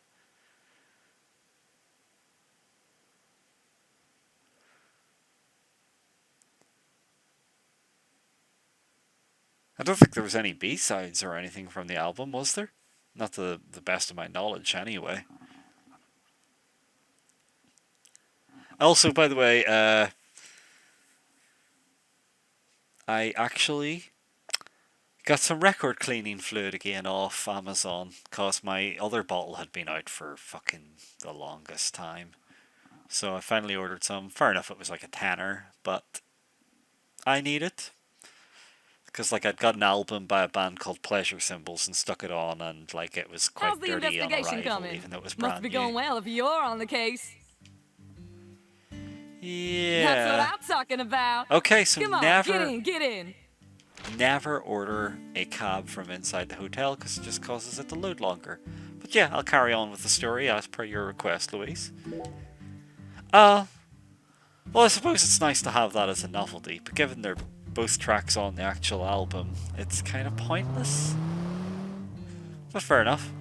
I don't think there was any B-sides or anything from the album, was there? Not to the best of my knowledge, anyway. Also, by the way, I actually got some record cleaning fluid again off Amazon, because my other bottle had been out for fucking the longest time. So I finally ordered some. Fair enough, it was like a tenner, but I need it. Because like I'd got an album by a band called Pleasure Symbols and stuck it on, and like it was quite How's the dirty on investigation arrival, coming? even though it was brand Must be new. going well if you're on the case. Yeah. That's what I'm talking about. Okay, so Come on, get in. never order a cab from inside the hotel because it just causes it to load longer. But yeah, I'll carry on with the story as per your request, Louise. Well, I suppose it's nice to have that as a novelty, but given they're both tracks on the actual album, it's kind of pointless. But fair enough.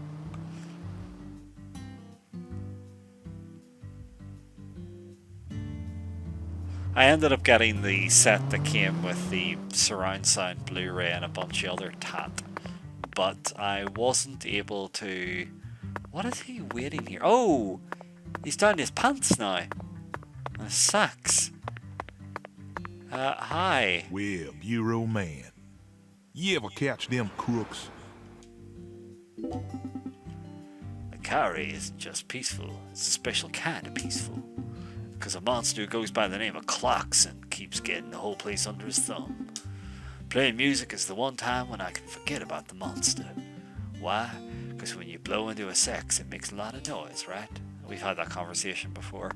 I ended up getting the set that came with the surround sound Blu-ray and a bunch of other tat, but I wasn't able to... What is he waiting here? Oh! He's down his pants now. And his socks. Hi. Well, Bureau man, you ever catch them crooks? The Carrie isn't just peaceful, it's a special kind of peaceful. Because a monster who goes by the name of Clocks and keeps getting the whole place under his thumb. Playing music is the one time when I can forget about the monster. Why? Because when you blow into a sax, it makes a lot of noise, right? We've had that conversation before.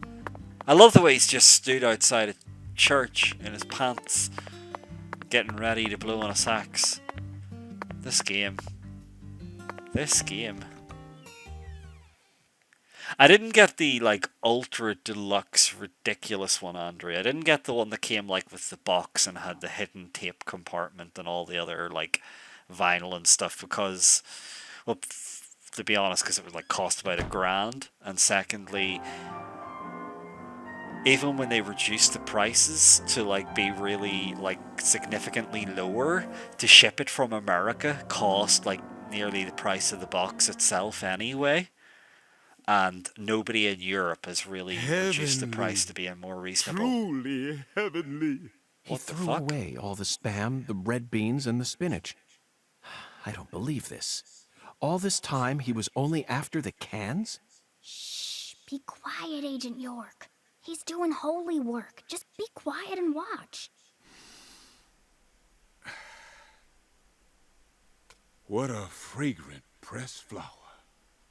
I love the way he's just stood outside a church in his pants, getting ready to blow on a sax. This game. I didn't get the like ultra deluxe ridiculous one, Andre. I didn't get the one that came like with the box and had the hidden tape compartment and all the other like vinyl and stuff because, well, to be honest, because it would like cost about $1,000, and secondly, even when they reduced the prices to like be really like significantly lower, to ship it from America cost like nearly the price of the box itself anyway. And nobody in Europe has really reduced the price to be more reasonable. Truly heavenly. He What the threw fuck? away all the spam, the red beans, and the spinach. I don't believe this. All this time, he was only after the cans? Shh, be quiet, Agent York. He's doing holy work. Just be quiet and watch. What a fragrant pressed flower.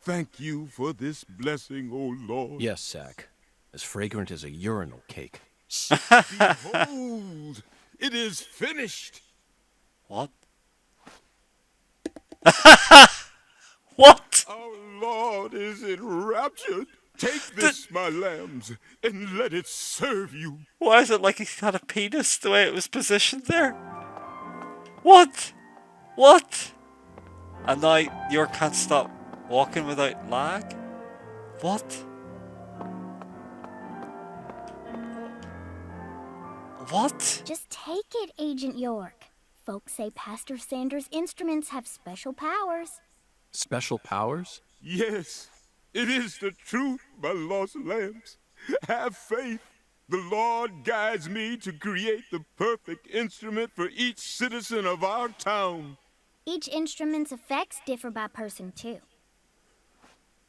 Thank you for this blessing, O Lord. Yes, Sack. As fragrant as a urinal cake. Behold, it is finished. What? What? Our Lord is enraptured. Take this, my lambs, and let it serve you. Why is it like he had a penis the way it was positioned there? What? What? And now York can't stop walking without lag? What? What? Just take it, Agent York. Folks say Pastor Sanders' instruments have special powers. Special powers? Yes, it is the truth, my lost lambs. Have faith. The Lord guides me to create the perfect instrument for each citizen of our town. Each instrument's effects differ by person, too.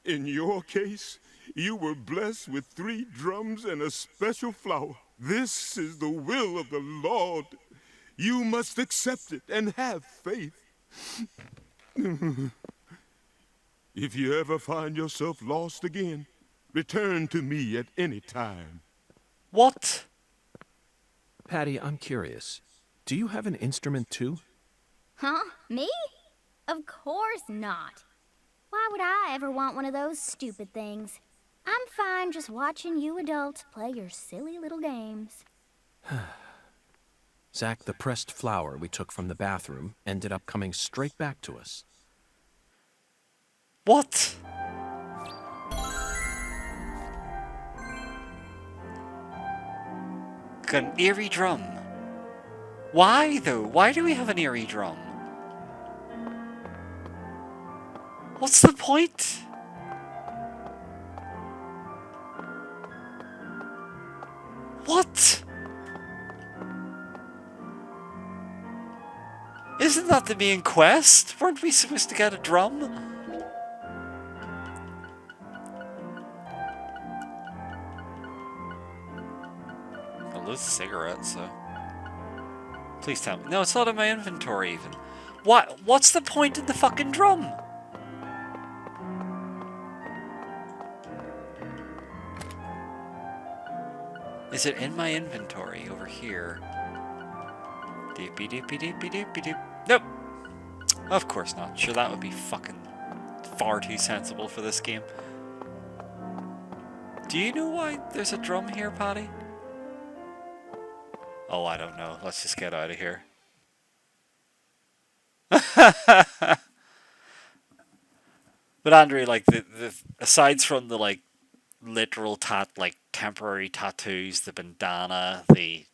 In your case, you were blessed with 3 drums and a special flower. This is the will of the Lord. You must accept it and have faith. If you ever find yourself lost again, return to me at any time. What? Patty, I'm curious. Do you have an instrument too? Huh? Me? Of course not. Why would I ever want one of those stupid things? I'm fine just watching you adults play your silly little games. Zach, the pressed flower we took from the bathroom ended up coming straight back to us. What? An eerie drum. Why, though? Why do we have an eerie drum? What's the point? What? Isn't that the main quest? Weren't we supposed to get a drum? I lose the cigarette, so... Please tell me. No, it's not in my inventory, even. What's the point in the fucking drum? Is it in my inventory over here? Doopy doopy doopy doopy doop. Nope. Of course not. Sure, that would be fucking far too sensible for this game. Do you know why there's a drum here, Patty? Oh, I don't know. Let's just get out of here. But Andrew, like the aside from the like literal temporary tattoos, the bandana, the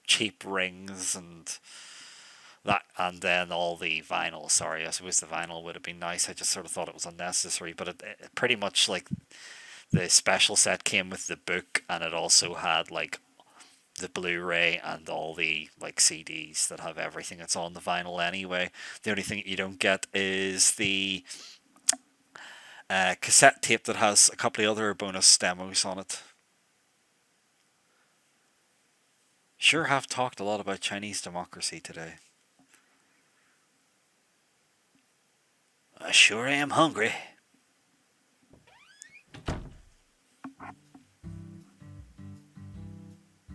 cheap rings, and that, and then all the vinyl. Sorry, I suppose the vinyl would have been nice. I just sort of thought it was unnecessary, but it pretty much like the special set came with the book, and it also had like the Blu-ray and all the like CDs that have everything that's on the vinyl anyway. The only thing you don't get is the cassette tape that has a couple of other bonus demos on it. Sure have talked a lot about Chinese democracy today. I sure am hungry.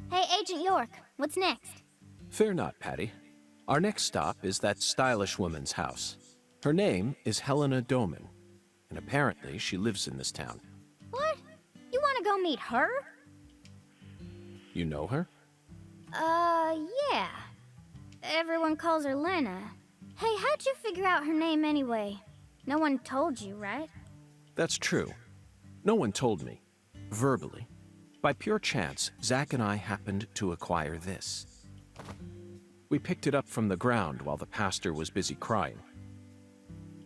Hey, Agent York, what's next? Fear not, Patty. Our next stop is that stylish woman's house. Her name is Helena Doman, and apparently she lives in this town. What? You want to go meet her? You know her? Yeah. Everyone calls her Lena. Hey, how'd you figure out her name anyway? No one told you, right? That's true. No one told me. Verbally. By pure chance, Zach and I happened to acquire this. We picked it up from the ground while the pastor was busy crying.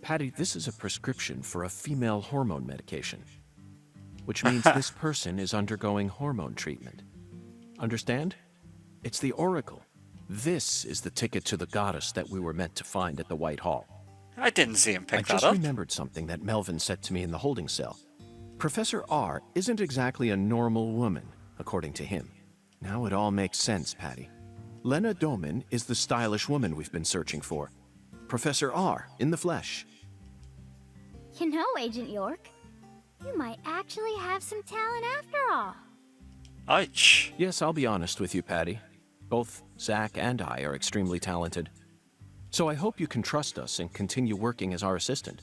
Patty, this is a prescription for a female hormone medication, which means this person is undergoing hormone treatment. Understand? It's the Oracle. This is the ticket to the goddess that we were meant to find at the White Hall. I didn't see him pick that I up. just remembered something that Melvin said to me in the holding cell. Professor R isn't exactly a normal woman, according to him. Now it all makes sense, Patty. Lena Doman is the stylish woman we've been searching for. Professor R in the flesh. You know, Agent York, you might actually have some talent after all. Ouch. Yes, I'll be honest with you, Patty. Both Zach and I are extremely talented. So I hope you can trust us and continue working as our assistant.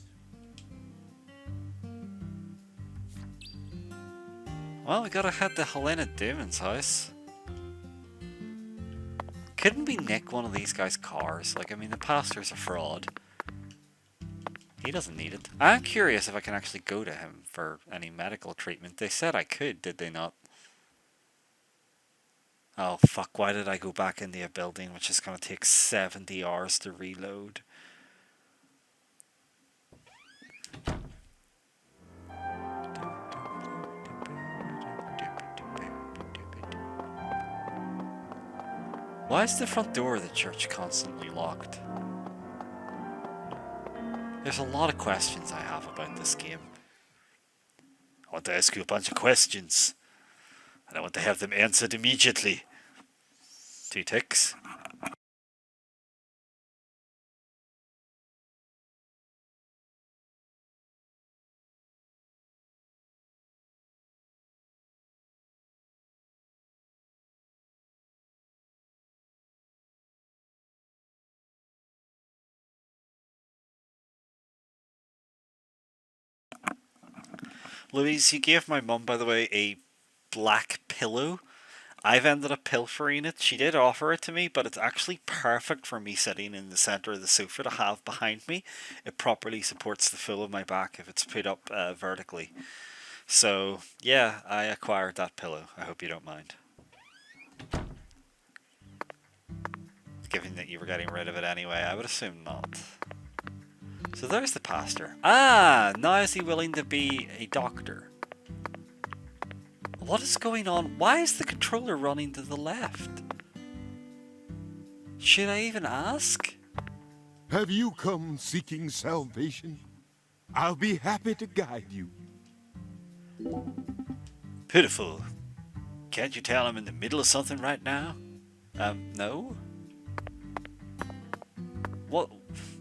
Well, we gotta head to Helena Doman's house. Couldn't we nick one of these guys' cars? Like, I mean, the pastor's a fraud. He doesn't need it. I'm curious if I can actually go to him for any medical treatment. They said I could, did they not? Oh, fuck, why did I go back in the building, which is gonna take 70 hours to reload? Why is the front door of the church constantly locked? There's a lot of questions I have about this game. I want to ask you a bunch of questions, and I want to have them answered immediately. 2 ticks. Louise, you gave my mum, by the way, a black pillow, I've ended up pilfering it. She did offer it to me, but it's actually perfect for me sitting in the center of the sofa to have behind me. It properly supports the full of my back if it's put up vertically. So, yeah, I acquired that pillow. I hope you don't mind. Given that you were getting rid of it anyway, I would assume not. So there's the pastor. Ah, now is he willing to be a doctor? What is going on? Why is the controller running to the left? Should I even ask? Have you come seeking salvation? I'll be happy to guide you. Pitiful. Can't you tell I'm in the middle of something right now? No?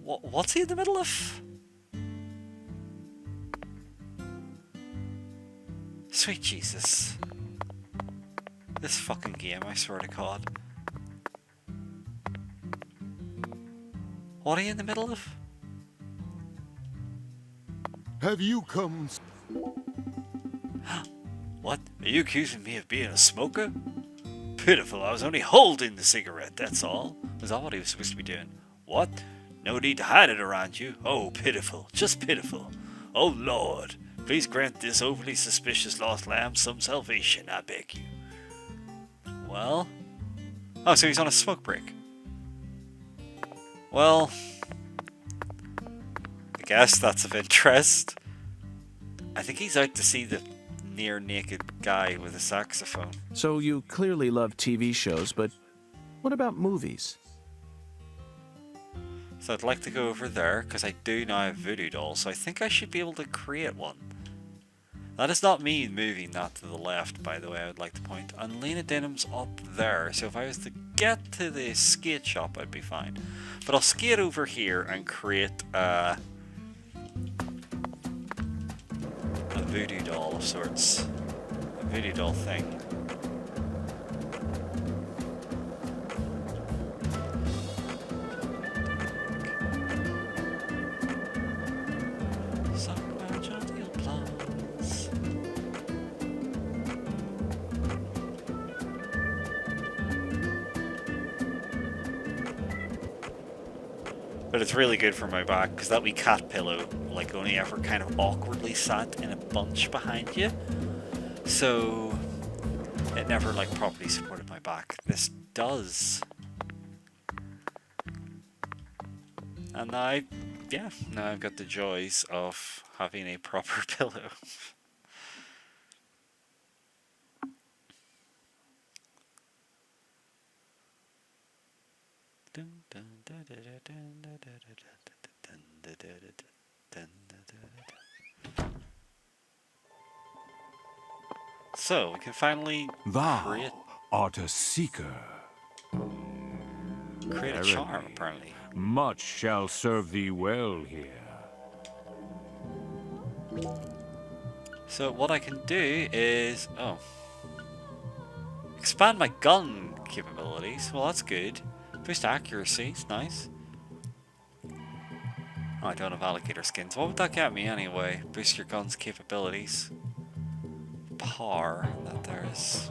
What's he in the middle of? Sweet Jesus. This fucking game, I swear to God. What are you in the middle of? Have you come... What? Are you accusing me of being a smoker? Pitiful, I was only holding the cigarette, that's all. Was that what he was supposed to be doing? What? No need to hide it around you. Oh, pitiful, just pitiful. Oh, Lord, please grant this overly suspicious lost lamb some salvation, I beg you. Well? Oh, so he's on a smoke break. Well, I guess that's of interest. I think he's out to see the near naked guy with a saxophone. So you clearly love TV shows, but what about movies? So I'd like to go over there, because I do now have voodoo dolls, so I think I should be able to create one. That is not me moving that to the left, by the way, I would like to point. And Lena Denham's up there, so if I was to get to the skate shop, I'd be fine. But I'll skate over here and create a voodoo doll of sorts. A voodoo doll thing. But it's really good for my back, because that wee cat pillow, like, only ever kind of awkwardly sat in a bunch behind you. So, it never, like, properly supported my back. This does. And now, yeah, now I've got the joys of having a proper pillow. So, we can finally Thou art a seeker. create a charm, apparently. Much shall serve thee well here. So, what I can do is... oh. Expand my gun capabilities. Well, that's good. Boost accuracy. It's nice. Oh, I don't have alligator skins. What would that get me anyway? Boost your gun's capabilities. Power. That there's...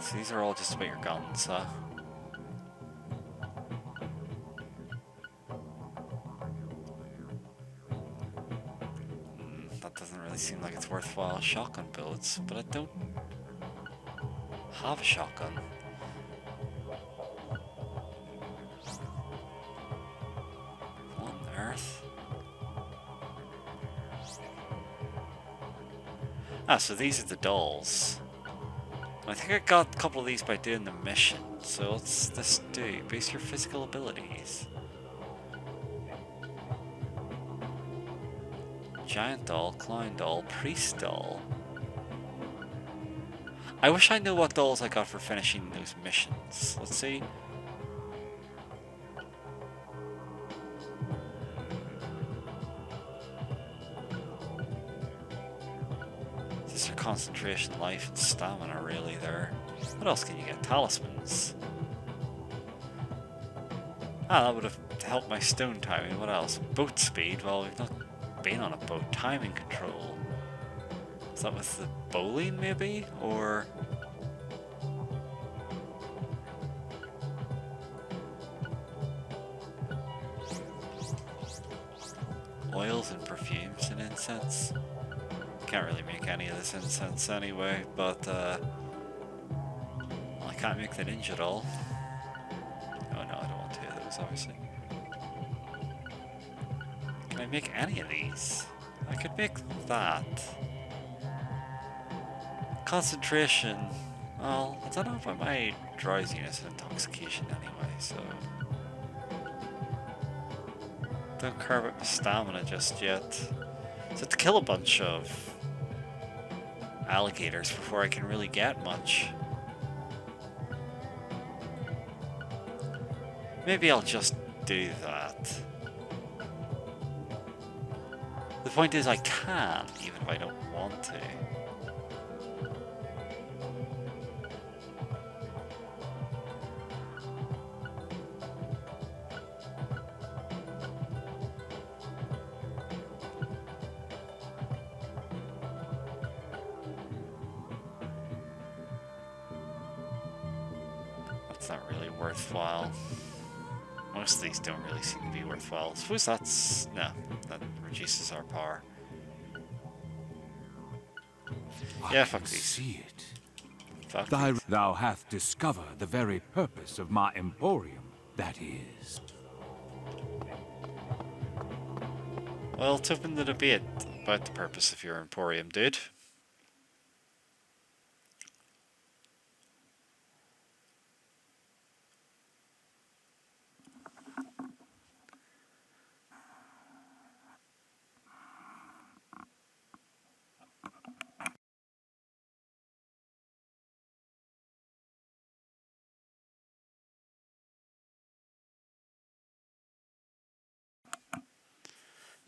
So these are all just about your guns, huh? That doesn't really seem like it's worthwhile. Shotgun bullets, but I don't have a shotgun. What on earth? Ah, so these are the dolls. I think I got a couple of these by doing the mission. So what's this do? Boost your physical abilities. Giant doll, clown doll, priest doll. I wish I knew what dolls I got for finishing those missions. Let's see. This is your concentration, life, and stamina really there. What else can you get? Talismans. Ah, that would have helped my stone timing. What else? Boat speed. Well, we've not been on a boat. Timing control. Is that with the bowling, maybe? Or... oils and perfumes and incense? Can't really make any of this incense anyway, but well, I can't make the ninja doll. Oh no, I don't want two of those, obviously. Can I make any of these? I could make that. Concentration. Well, I don't know about my drowsiness and intoxication anyway, so... don't care about my stamina just yet. So I have to kill a bunch of alligators before I can really get much. Maybe I'll just do that. The point is I can, even if I don't want to. That's not really worthwhile. Most of these don't really seem to be worthwhile. I suppose that's... no, that reduces our power. Yeah, fuck these. See it. Fuck Thy, these. thou hath discovered the very purpose of my emporium, that is. Well, it's open the debate about the purpose of your emporium, dude.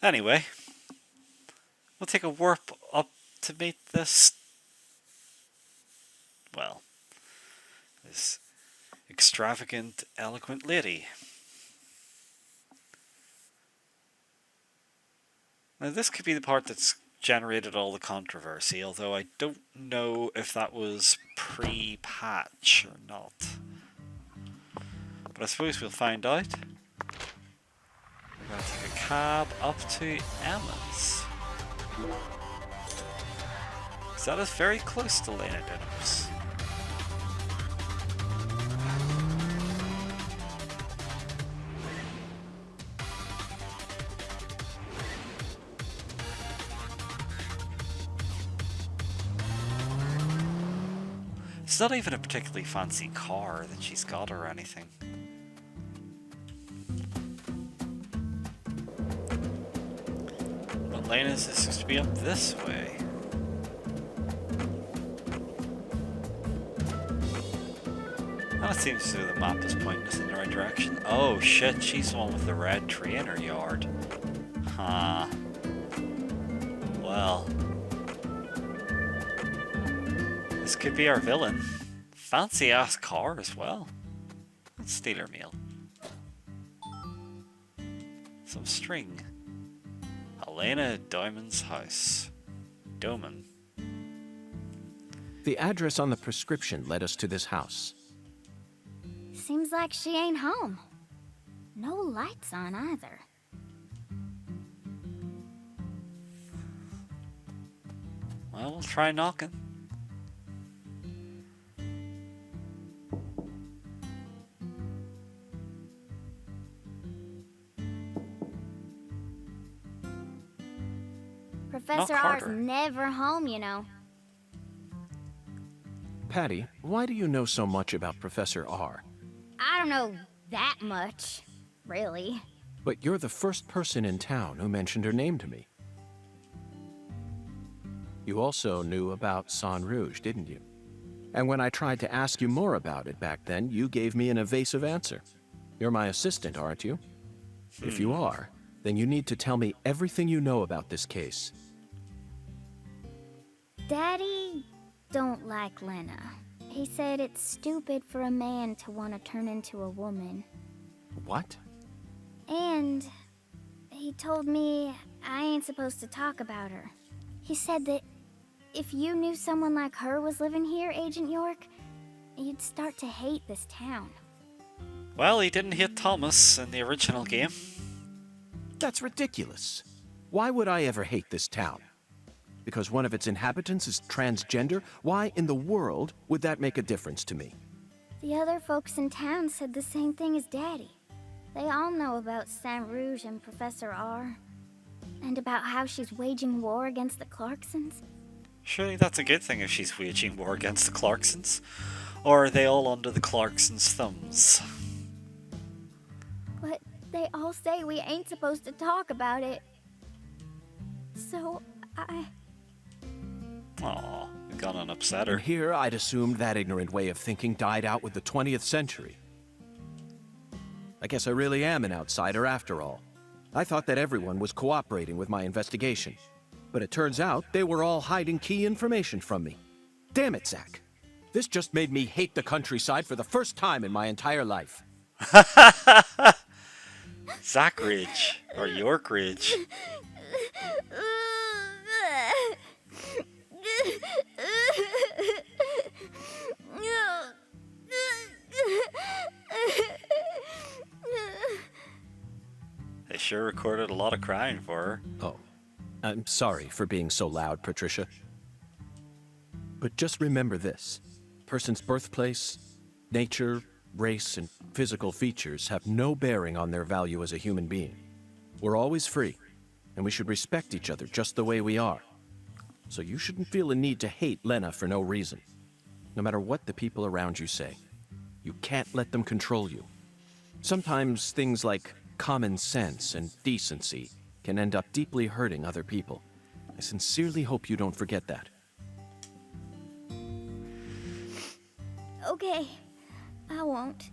Anyway, we'll take a warp up to meet this, well, this extravagant, eloquent lady. Now this could be the part that's generated all the controversy, although I don't know if that was pre-patch or not. But I suppose we'll find out. We're going to take a cab up to Emma's. So that is very close to Lena Dunham's. It's not even a particularly fancy car that she's got or anything. But Lena's is supposed to be up this way. And it seems as though the map is pointing us in the right direction. Oh shit, she's the one with the red tree in her yard. Huh. Well. This could be our villain. Fancy ass car as well. Let's steal her meal. Some string. Helena Diamond's house. Doman. The address on the prescription led us to this house. Seems like she ain't home. No lights on either. Well, we'll try knocking. Professor Knock R's harder. never home, you know. Patty, why do you know so much about Professor R? I don't know that much, really. But you're the first person in town who mentioned her name to me. You also knew about San Rouge, didn't you? And when I tried to ask you more about it back then, you gave me an evasive answer. You're my assistant, aren't you? If you are, then you need to tell me everything you know about this case. Daddy don't like Lena. He said it's stupid for a man to want to turn into a woman. What? And he told me I ain't supposed to talk about her. He said that if you knew someone like her was living here, Agent York, you'd start to hate this town. Well, he didn't hit Thomas in the original game. That's ridiculous. Why would I ever hate this town? Because one of its inhabitants is transgender? Why in the world would that make a difference to me? The other folks in town said the same thing as Daddy. They all know about Saint Rouge and Professor R. And about how she's waging war against the Clarksons. Surely that's a good thing if she's waging war against the Clarksons. Or are they all under the Clarksons' thumbs? But they all say we ain't supposed to talk about it. So, Aw, we got an upsetter. And here I'd assumed that ignorant way of thinking died out with the 20th century. I guess I really am an outsider after all. I thought that everyone was cooperating with my investigation. But it turns out they were all hiding key information from me. Damn it, Zach. This just made me hate the countryside for the first time in my entire life. Zach Ridge, or York Ridge. They sure recorded a lot of crying for her. Oh, I'm sorry for being so loud, Patricia. But just remember this. Person's birthplace, nature, race, and physical features have no bearing on their value as a human being. We're always free, and we should respect each other just the way we are. So you shouldn't feel a need to hate Lena for no reason. No matter what the people around you say, you can't let them control you. Sometimes things like common sense and decency can end up deeply hurting other people. I sincerely hope you don't forget that. Okay, I won't.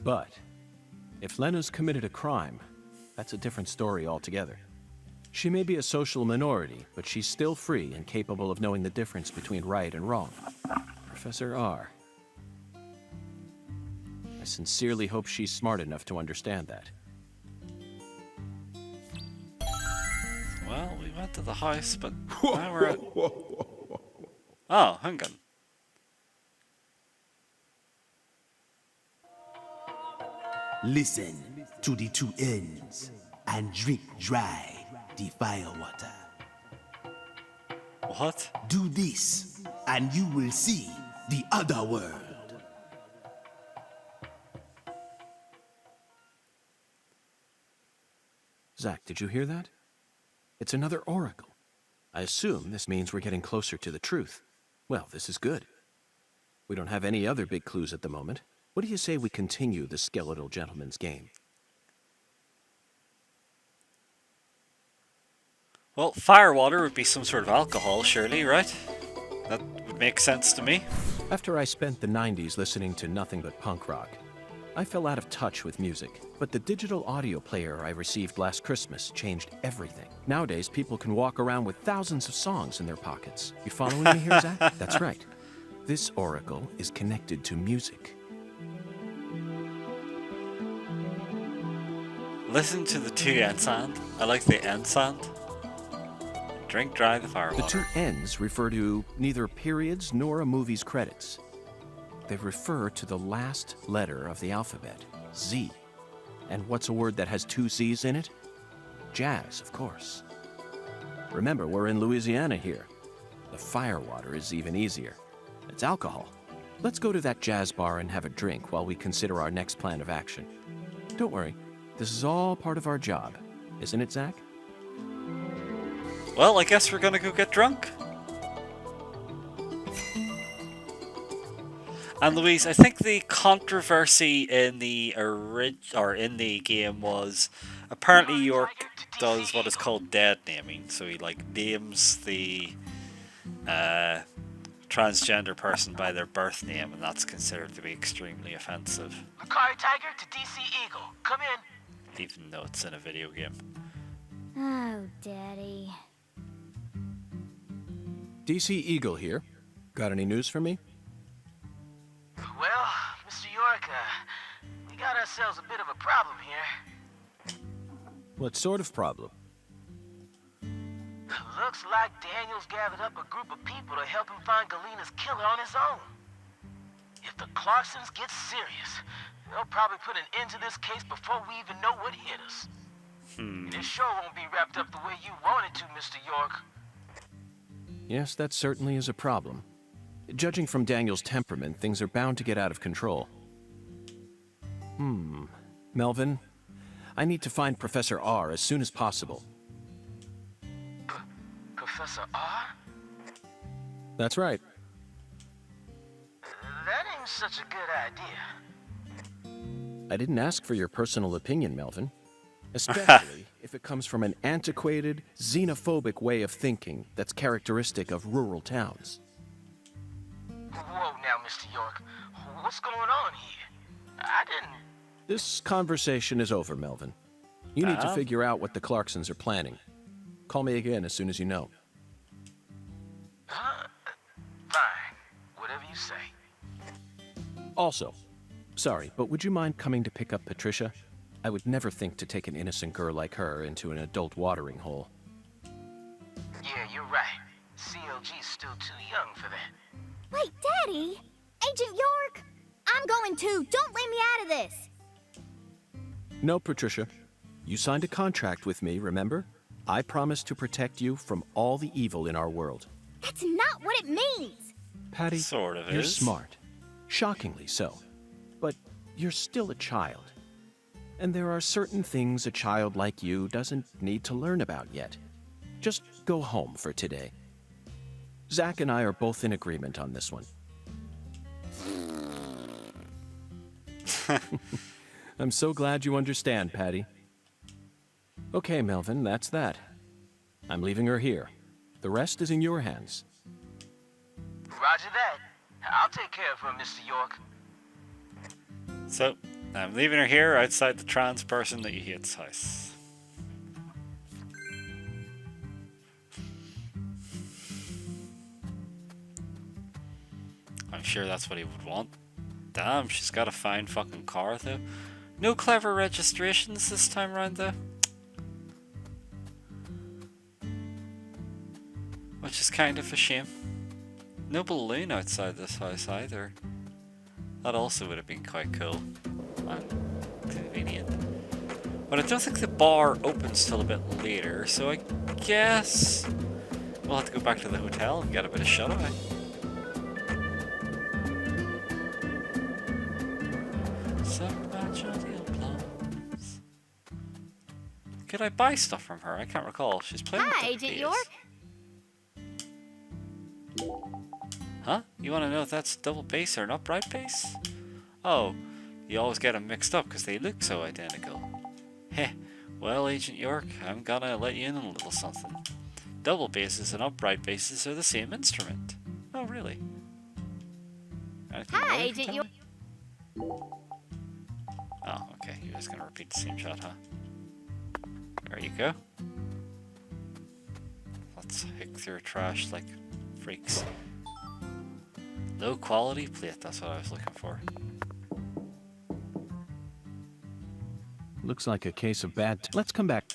But if Lena's committed a crime, that's a different story altogether. She may be a social minority, but she's still free and capable of knowing the difference between right and wrong. Professor R. I sincerely hope she's smart enough to understand that. Well, we went to the house, but now we're at... Oh, hang on. Listen to the two ends and drink dry the firewater. What? Do this and you will see the other world. Zach, did you hear that? It's another oracle. I assume this means we're getting closer to the truth. Well, this is good. We don't have any other big clues at the moment. What do you say we continue the skeletal gentleman's game? Well, firewater would be some sort of alcohol, surely, right? That would make sense to me. After I spent the 90s listening to nothing but punk rock, I fell out of touch with music. But the digital audio player I received last Christmas changed everything. Nowadays, people can walk around with thousands of songs in their pockets. You following me here, Zach? That's right. This oracle is connected to music. Listen to the two end sound. I like the end sound. Drink dry the firewater. The two ends refer to neither periods nor a movie's credits. They refer to the last letter of the alphabet, Z. And what's a word that has two Z's in it? Jazz, of course. Remember, we're in Louisiana here. The firewater is even easier. It's alcohol. Let's go to that jazz bar and have a drink while we consider our next plan of action. Don't worry, this is all part of our job, isn't it, Zach? Well, I guess we're gonna go get drunk. And Louise, I think the controversy in the in the game was apparently York does what is called dead naming, so he like names the transgender person by their birth name, and that's considered to be extremely offensive. Macari Tiger to DC Eagle. Come in. Even though it's in a video game. Oh, Daddy. DC Eagle here. Got any news for me? Well, Mr. York, we got ourselves a bit of a problem here. What sort of problem? Looks like Daniel's gathered up a group of people to help him find Galena's killer on his own. If the Clarksons get serious, they'll probably put an end to this case before we even know what hit us. And it sure won't be wrapped up the way you want it to, Mr. York. Yes, that certainly is a problem. Judging from Daniel's temperament, things are bound to get out of control. Melvin, I need to find Professor R as soon as possible. Professor R? That's right. That ain't such a good idea. I didn't ask for your personal opinion, Melvin. Especially if it comes from an antiquated, xenophobic way of thinking that's characteristic of rural towns. Whoa now, Mr. York. What's going on here? I didn't... This conversation is over, Melvin. You need to figure out what the Clarksons are planning. Call me again as soon as you know. Fine. Whatever you say. Also, sorry, but would you mind coming to pick up Patricia? I would never think to take an innocent girl like her into an adult watering hole. Yeah, you're right. CLG's still too young for that. Wait, Daddy! Agent York! I'm going too. Don't leave me out of this. No, Patricia. You signed a contract with me, remember? I promised to protect you from all the evil in our world. That's not what it means. Patty, Sort of you're is. smart. Shockingly so. But you're still a child. And there are certain things a child like you doesn't need to learn about yet. Just go home for today. Zach and I are both in agreement on this one. I'm so glad you understand, Patty. Okay, Melvin, that's that. I'm leaving her here. The rest is in your hands. Roger that. I'll take care of her, Mr. York. So, I'm leaving her here outside the trans person that you hate's house. I'm sure that's what he would want. Damn, she's got a fine fucking car though. No clever registrations this time around though. Which is kind of a shame. No balloon outside this house either. That also would have been quite cool and convenient. But I don't think the bar opens till a bit later, so I guess we'll have to go back to the hotel and get a bit of shut-eye. Could I buy stuff from her? I can't recall. She's playing with Hi, the Agent base. York. Huh? You want to know if that's double bass or an upright bass? Oh, you always get them mixed up because they look so identical. Heh. Well, Agent York, I'm gonna let you in on a little something. Double basses and upright basses are the same instrument. Oh, really? Anything Hi, more you can Agent tell York. me? Oh, okay. You're just gonna repeat the same shot, huh? There you go. Let's hick through trash like freaks. Low quality plate, that's what I was looking for. Looks like a case of bad... Let's come back.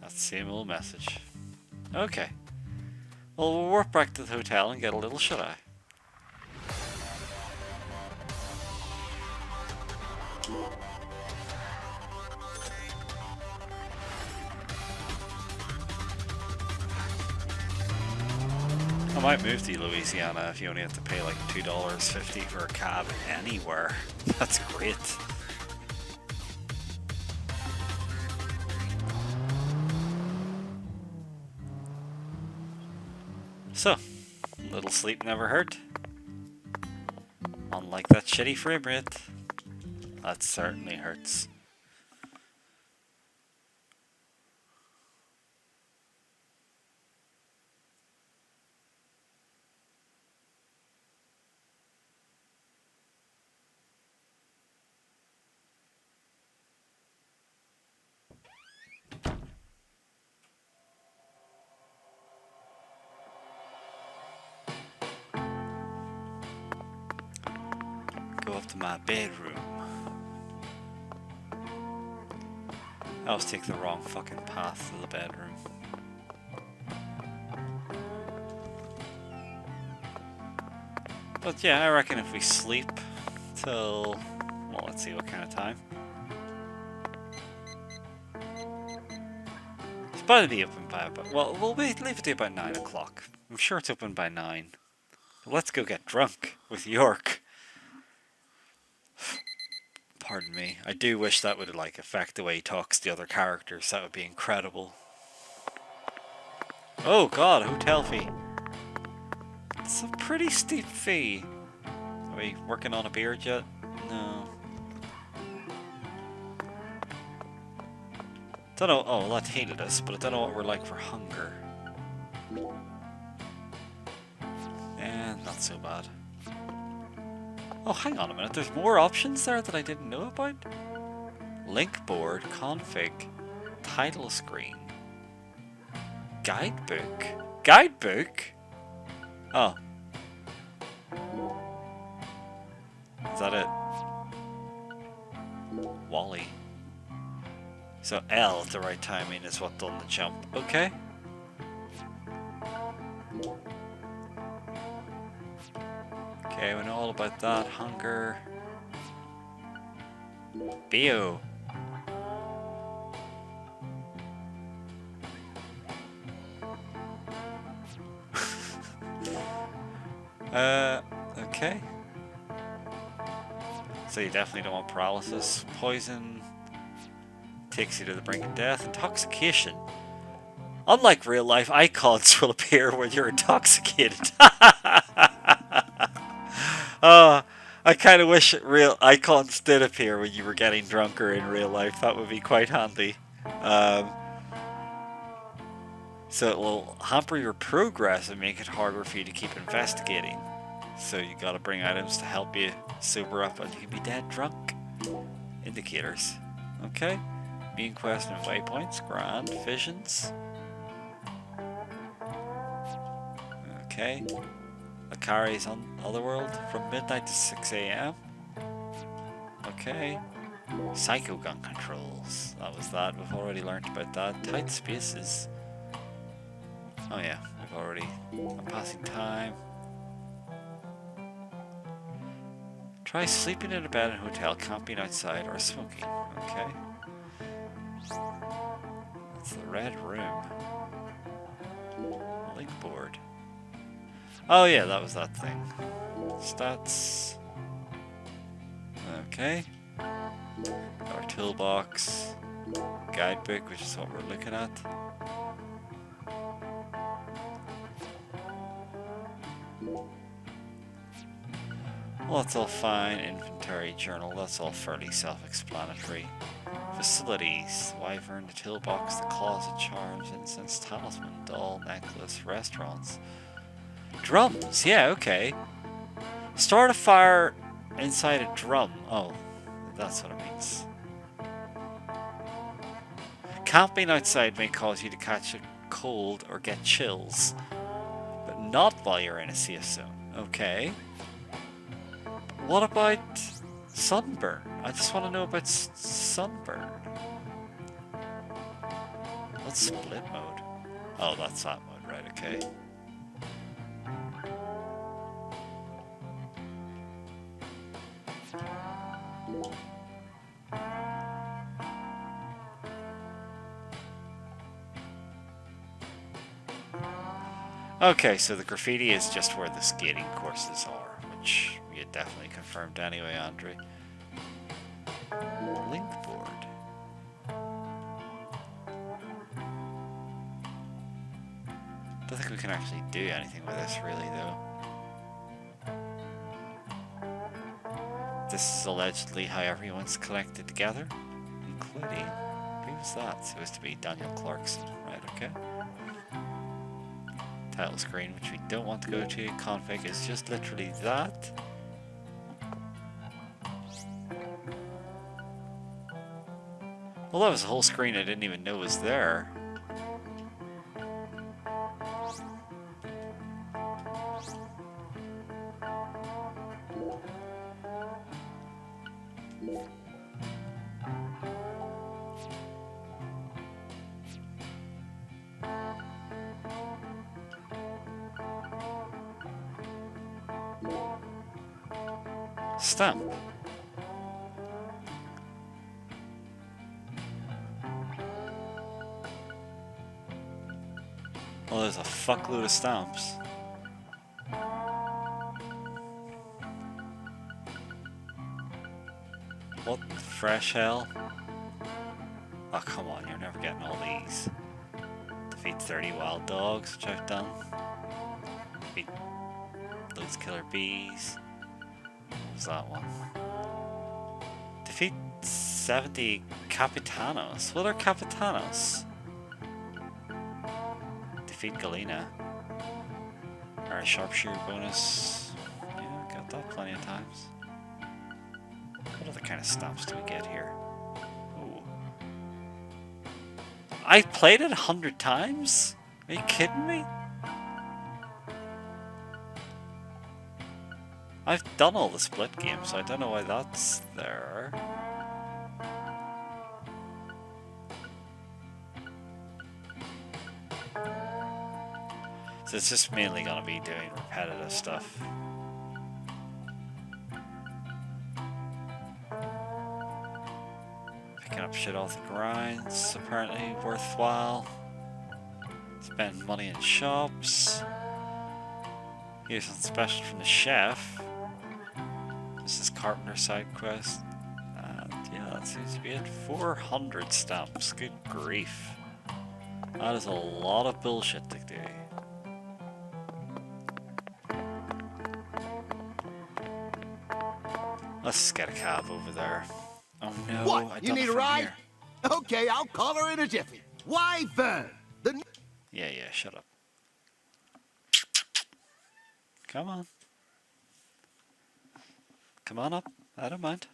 That's the same old message. Okay. Well, we'll warp back to the hotel and get a little shut-eye. I might move to Louisiana if you only have to pay like $2.50 for a cab anywhere. That's great. So, little sleep never hurt. Unlike that shitty frame rate. That certainly hurts. Go up to my bedroom. I always take the wrong fucking path to the bedroom. But yeah, I reckon if we sleep till, well, let's see what kind of time. It's bound to be open by about, well, we'll leave it to about 9 o'clock. I'm sure it's open by 9. Let's go get drunk with York. Pardon me. I do wish that would like affect the way he talks to the other characters. That would be incredible. Oh god, a hotel fee. It's a pretty steep fee. Are we working on a beard yet? No. Don't know. Oh, well, that heated us, but I don't know what we're like for hunger. And not so bad. Oh, hang on a minute. There's more options there that I didn't know about. Link board, config, title screen, guidebook. Guidebook? Oh. Is that it? Wally. So L at the right timing is what done the jump. Okay. Okay, we know all about that. Hunger. Bio. Okay. So you definitely don't want paralysis. Poison takes you to the brink of death. Intoxication. Unlike real life, icons will appear when you're intoxicated. I kind of wish real icons did appear when you were getting drunker in real life. That would be quite handy. So it will hamper your progress and make it harder for you to keep investigating. So you gotta bring items to help you sober up, and you can be dead drunk. Indicators. Okay. Being quest and waypoints. Grand. Visions. Okay. Akari's on Otherworld from midnight to 6 a.m. Okay. Psycho gun controls. That was that. We've already learned about that. Tight spaces. Oh yeah, we've already. Passing time. Try sleeping in a bed in a hotel, camping outside, or smoking. Okay. That's the red room. Link board. Oh yeah, that was that thing. Stats. Okay. Our toolbox. Guidebook, which is what we're looking at. Well, that's all fine. Inventory, journal, that's all fairly self-explanatory. Facilities, wyvern, the toolbox, the closet, charms, incense, talisman, doll, necklace, restaurants. Drums, yeah, okay. Start a fire inside a drum. Oh, that's what it means. Camping outside may cause you to catch a cold or get chills, but not while you're in a safe zone. Okay. What about sunburn? I just want to know about sunburn. What's split mode? Oh, that's that mode, right, okay. Okay, so the graffiti is just where the skating courses are, which we had definitely confirmed anyway, Andre. Link board. Don't think we can actually do anything with this really, though. This is allegedly how everyone's collected together, including... Who's that? Supposed to be Daniel Clarkson, right, okay. Title screen, which we don't want to go to. Config is just literally that. Well, that was a whole screen I didn't even know was there. Stamp. Well, there's a fuckload of stamps. What the fresh hell? Oh, come on, you're never getting all these. Defeat 30 wild dogs, which I've done. Defeat loads of killer bees. What's that one? Defeat 70 capitanos. What are capitanos? Defeat Galena. Or a sharpshooter bonus. Yeah, got that plenty of times. What other kind of stamps do we get here? Ooh. I played it 100 times? Are you kidding me? I've done all the split games, so I don't know why that's there. So it's just mainly gonna be doing repetitive stuff. Picking up shit off the grinds, apparently worthwhile. Spend money in shops. Here's something special from the chef. This is Carpenter side quest. Yeah, that seems to be it. 400 stamps. Good grief. That is a lot of bullshit to do. Let's just get a cab over there. Oh no, What? I You done need it a from ride? here. Okay, I'll call her in a jiffy. Why, Vern? Yeah, shut up. Come on. Come on up. I don't mind.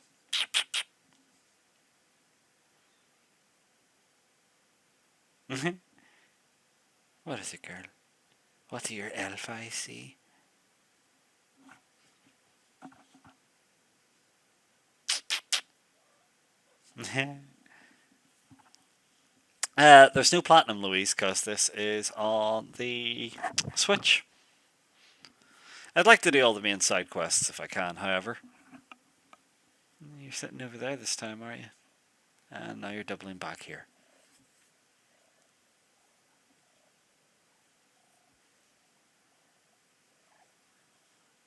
What is it, girl? What's your elf I see? There's no platinum, Louise, because this is on the Switch. I'd like to do all the main side quests if I can, however. You're sitting over there this time, aren't you? And now you're doubling back here.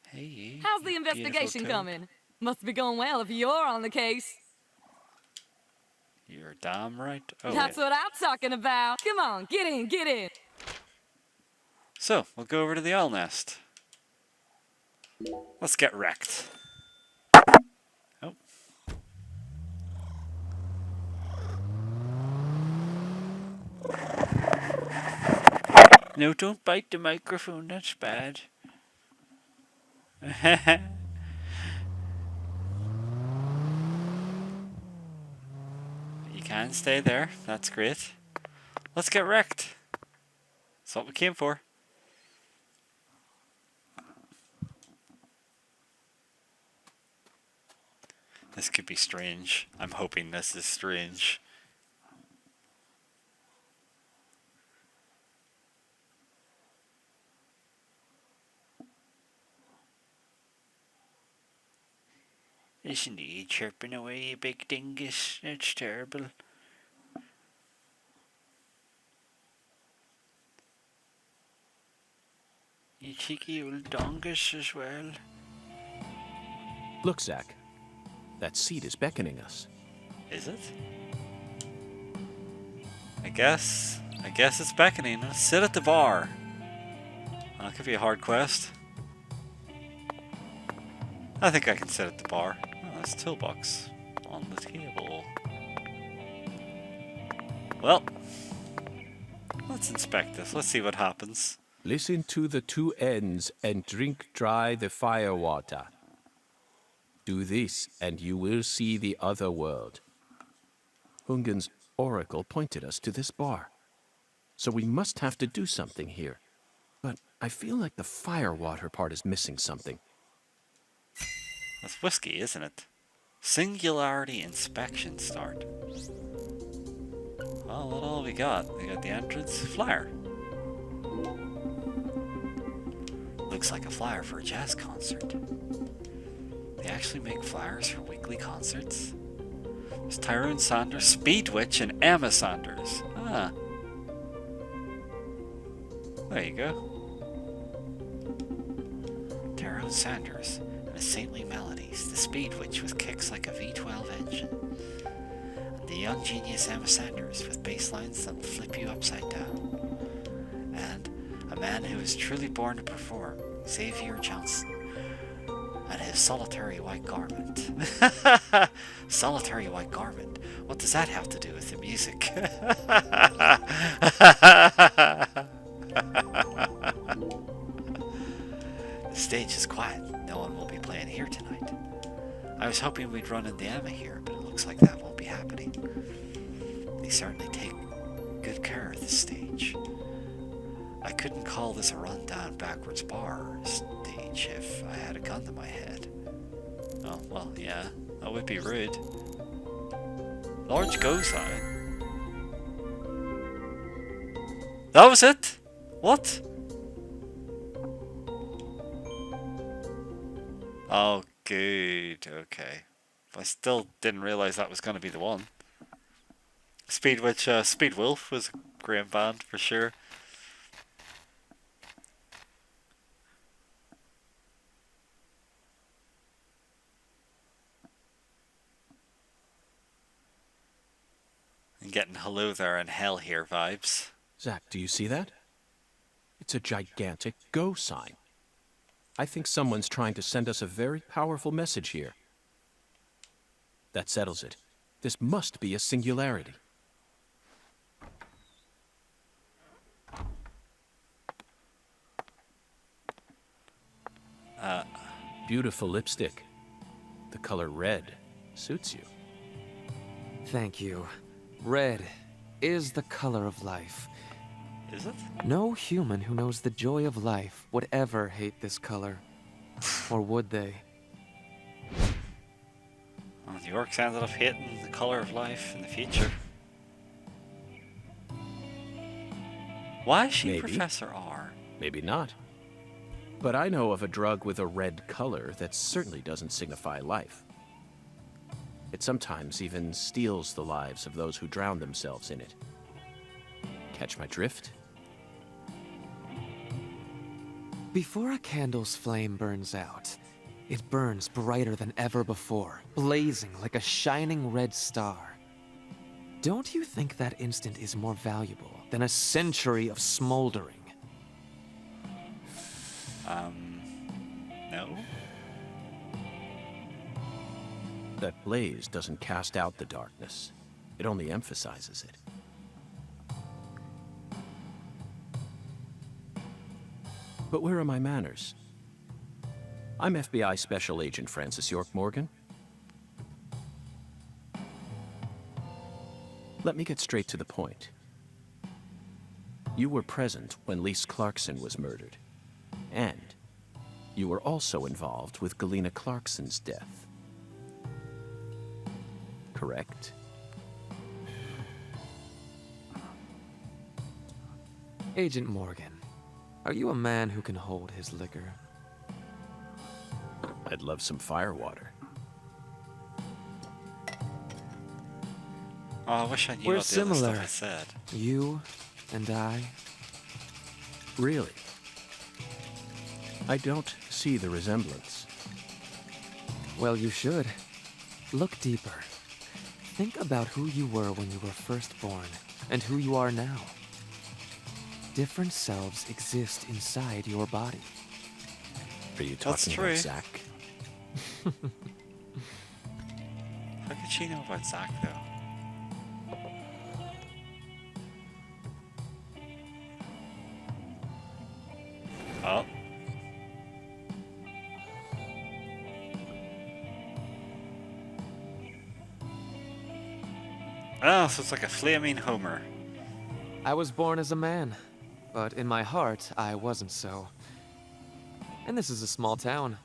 Hey, you. How's the you investigation beautiful toad. coming? Must be going well if you're on the case. You're damn right. Oh, That's wait. what I'm talking about. Come on, get in, get in. So, we'll go over to the owl nest. Let's get wrecked. Oh. No, don't bite the microphone, that's bad. You can stay there, that's great. Let's get wrecked. That's what we came for. This could be strange. I'm hoping this is strange. Listen to you chirping away, you big dingus. That's terrible. You cheeky old dongus as well. Look, Zach. That seat is beckoning us. Is it? I guess it's beckoning. Let's sit at the bar. That could be a hard quest. I think I can sit at the bar. Oh, there's a toolbox on the table. Well, let's inspect this. Let's see what happens. Listen to the two ends and drink dry the fire water. Do this, and you will see the other world. Hungan's oracle pointed us to this bar. So we must have to do something here. But I feel like the firewater part is missing something. That's whiskey, isn't it? Singularity inspection start. Well, what all we got? We got the entrance flyer. Looks like a flyer for a jazz concert. The They actually make flyers for weekly concerts. There's Tyrone Sanders, Speed Witch, and Emma Sanders. Ah. There you go. Tyrone Sanders and his saintly melodies, the Speed Witch with kicks like a V12 engine, and the young genius Emma Sanders with bass lines that will flip you upside down, and a man who is truly born to perform, Xavier Johnson, and his solitary white garment. Solitary white garment? What does that have to do with the music? The stage is quiet. No one will be playing here tonight. I was hoping we'd run into Emma here, but it looks like that won't be happening. They certainly take good care of this stage. I couldn't call this a run-down backwards bar stage if I had a gun to my head. Oh, well, yeah, that would be rude. Large go sign. That was it? What? Oh, good. Okay. I still didn't realize that was going to be the one. Speed Wolf was a great band for sure. And getting Hello There and Hell Here vibes. Zach, do you see that? It's a gigantic go sign. I think someone's trying to send us a very powerful message here. That settles it. This must be a singularity. Beautiful lipstick. The color red suits you. Thank you. Red is the color of life. Is it? No human who knows the joy of life would ever hate this color. Or would they? Well, New York's ended up hating the color of life in the future. Why is she Maybe. Professor R? Maybe not. But I know of a drug with a red color that certainly doesn't signify life. It sometimes even steals the lives of those who drown themselves in it. Catch my drift? Before a candle's flame burns out, it burns brighter than ever before, blazing like a shining red star. Don't you think that instant is more valuable than a century of smoldering? No. That blaze doesn't cast out the darkness. It only emphasizes it. But where are my manners? I'm FBI Special Agent Francis York Morgan. Let me get straight to the point. You were present when Lise Clarkson was murdered. And you were also involved with Galena Clarkson's death. Correct? Agent Morgan, are you a man who can hold his liquor? I'd love some firewater. Oh, I wish I knew We're what the other similar. stuff it said. You and I. Really? I don't see the resemblance. Well, you should. Look deeper. Think about who you were when you were first born, and who you are now. Different selves exist inside your body. Are you That's talking true. about Zach? How could she know about Zach, though? Oh. Oh, so it's like a flaming Homer. I was born as a man, but in my heart, I wasn't so. And this is a small town.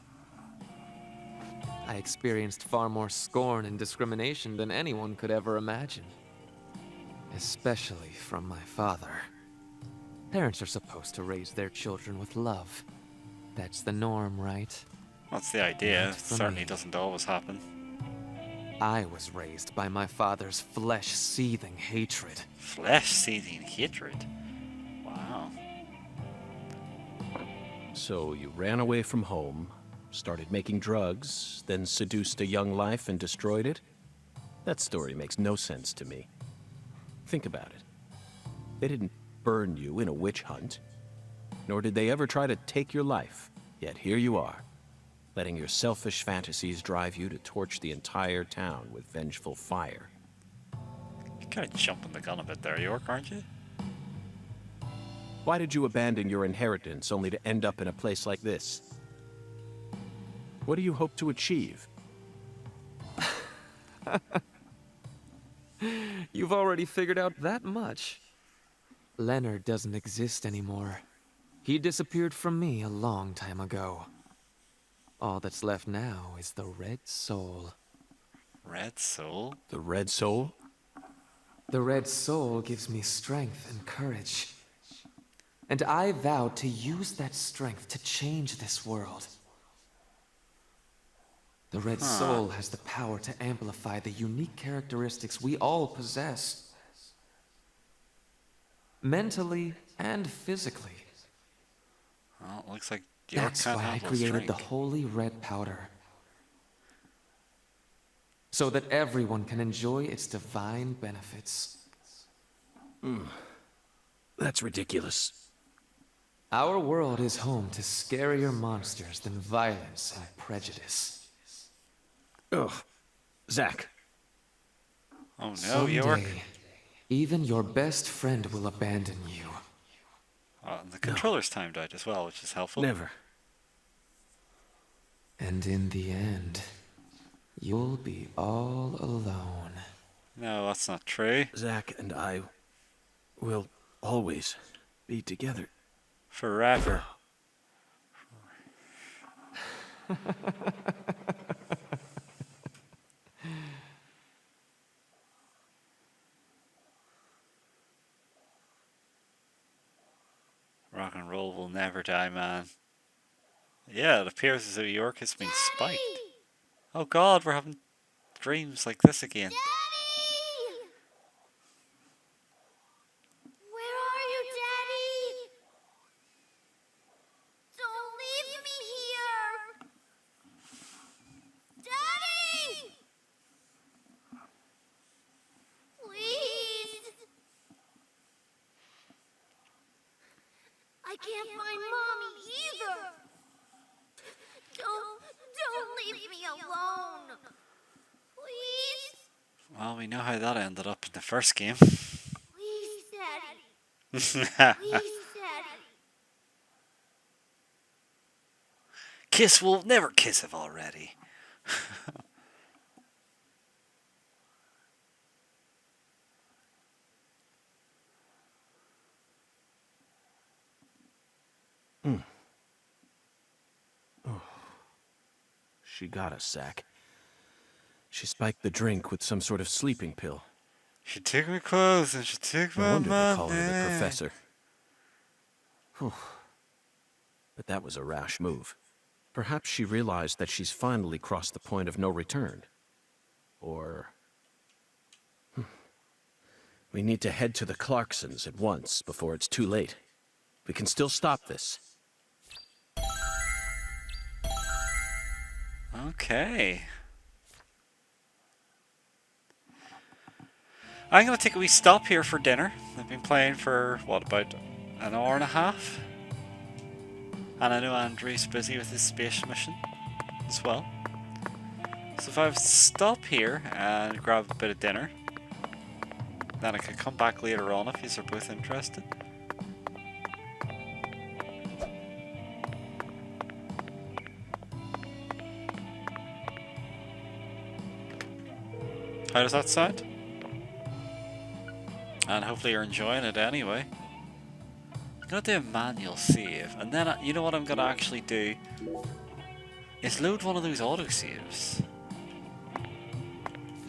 I experienced far more scorn and discrimination than anyone could ever imagine. Especially from my father. Parents are supposed to raise their children with love. That's the norm, right? That's the idea. Not It for certainly me. doesn't always happen. I was raised by my father's flesh-seething hatred. Flesh-seething hatred. Wow. So you ran away from home, started making drugs, then seduced a young life and destroyed it? That story makes no sense to me. Think about it. They didn't burn you in a witch hunt, nor did they ever try to take your life. Yet here you are, letting your selfish fantasies drive you to torch the entire town with vengeful fire. You're kind of jumping the gun a bit there, York, aren't you? Why did you abandon your inheritance only to end up in a place like this? What do you hope to achieve? You've already figured out that much. Leonard doesn't exist anymore. He disappeared from me a long time ago. All that's left now is the Red Soul. Red Soul? The Red Soul? The Red Soul gives me strength and courage. And I vowed to use that strength to change this world. The Red Soul has the power to amplify the unique characteristics we all possess. Mentally and physically. Well, it looks like York That's can't why I handle created drink. the holy red powder. So that everyone can enjoy its divine benefits. That's ridiculous. Our world is home to scarier monsters than violence and prejudice. Ugh. Zach. Oh no, Someday, York. even your best friend will abandon you. And the controller's timed out as well, which is helpful. Never. And in the end, you'll be all alone. No, that's not true. Zach and I will always be together. Forever. Rock and roll will never die, man. Yeah, it appears as though York has been spiked. Oh god, we're having dreams like this again. Daddy! Where are you, Daddy? Don't leave me here! Daddy! Please! I can't find Mommy either! Don't leave me alone! Please? Well, we know how that ended up in the first game. Please, Daddy. Please, Daddy. Kiss, we'll never kiss if already. She got us, Zach. She spiked the drink with some sort of sleeping pill. She took my clothes and she took No my wonder they call her the money. professor. Whew. But that was a rash move. Perhaps she realized that she's finally crossed the point of no return. Or... We need to head to the Clarksons at once before it's too late. We can still stop this. Okay. I'm going to take a wee stop here for dinner. I've been playing for, what, about an hour and a half? And I know Andrew's busy with his space mission as well. So if I stop here and grab a bit of dinner, then I could come back later on if you are both interested. How does that sound? And hopefully you're enjoying it anyway. I'm gonna do a manual save, and then you know what I'm gonna actually do is load one of those autosaves.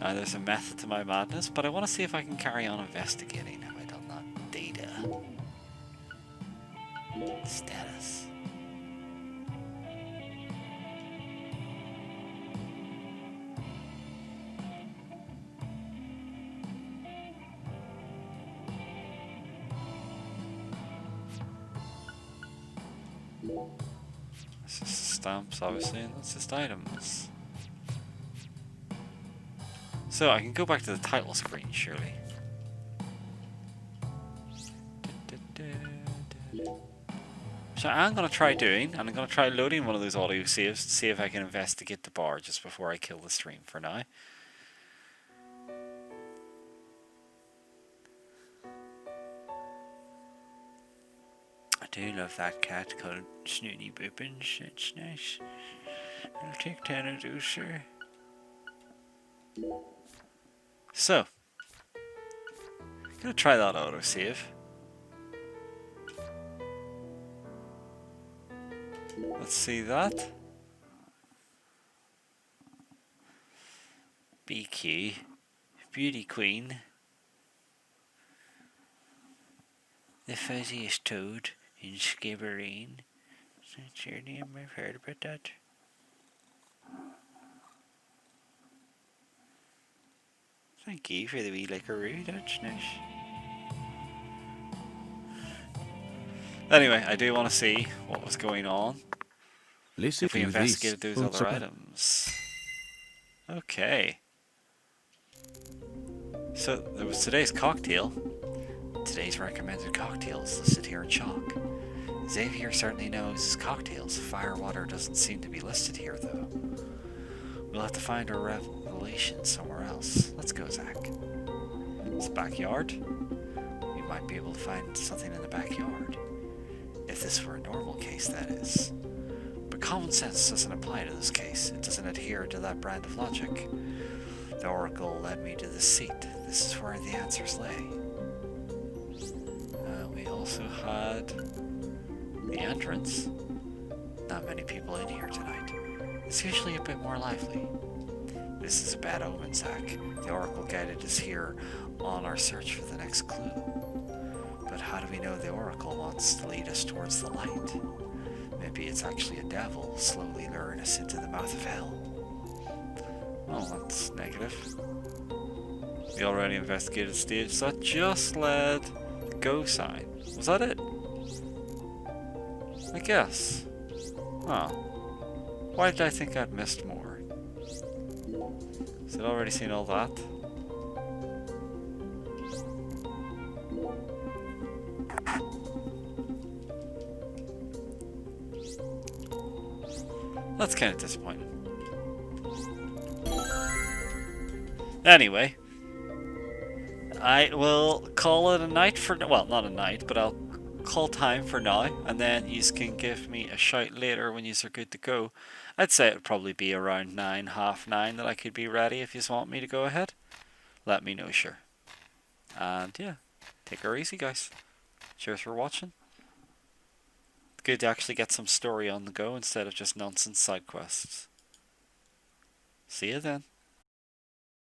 Now there's a method to my madness, but I want to see if I can carry on investigating. Have I done that? Data. Status. This is stamps, obviously, and that's just items. So I can go back to the title screen, surely. So I'm going to try doing, and I'm going to try loading one of those audio saves to see if I can investigate the bar just before I kill the stream for now. I do love that cat called Snooty Boopins. It's nice. I'll take 10 of those, sir. So, I'm going to try that autosave. Let's see that. BQ. Beauty Queen. The fuzziest toad in Skibbereen. That's your name, I've heard about that. Thank you for the wee lickaroo, that's nice. Anyway, I do want to see what was going on. Listen If we to investigated this. those other items. Okay. So, there was today's cocktail. Today's recommended cocktails listed here in chalk. Xavier certainly knows his cocktails. Firewater doesn't seem to be listed here, though. We'll have to find our revelation somewhere else. Let's go, Zach. This backyard? We might be able to find something in the backyard. If this were a normal case, that is. But common sense doesn't apply to this case. It doesn't adhere to that brand of logic. The oracle led me to this seat. This is where the answers lay. We also had the entrance. Not many people in here tonight. It's usually a bit more lively. This is a bad omen, Zach. The oracle guided us here on our search for the next clue. But how do we know the oracle wants to lead us towards the light? Maybe it's actually a devil slowly luring us into the mouth of hell. Well, that's negative. We already investigated stage, so that just led the go sign. Was that it? I guess. Huh. Why did I think I'd missed more? Has it already seen all that? That's kind of disappointing. Anyway, I will call it a night for, well, not a night, but I'll call time for now, and then you can give me a shout later when you are good to go. I'd say it would probably be around 9, half 9 that I could be ready if you want me to go ahead. Let me know, sure. And yeah, take her easy, guys. Cheers for watching. Good to actually get some story on the go instead of just nonsense side quests. See you then.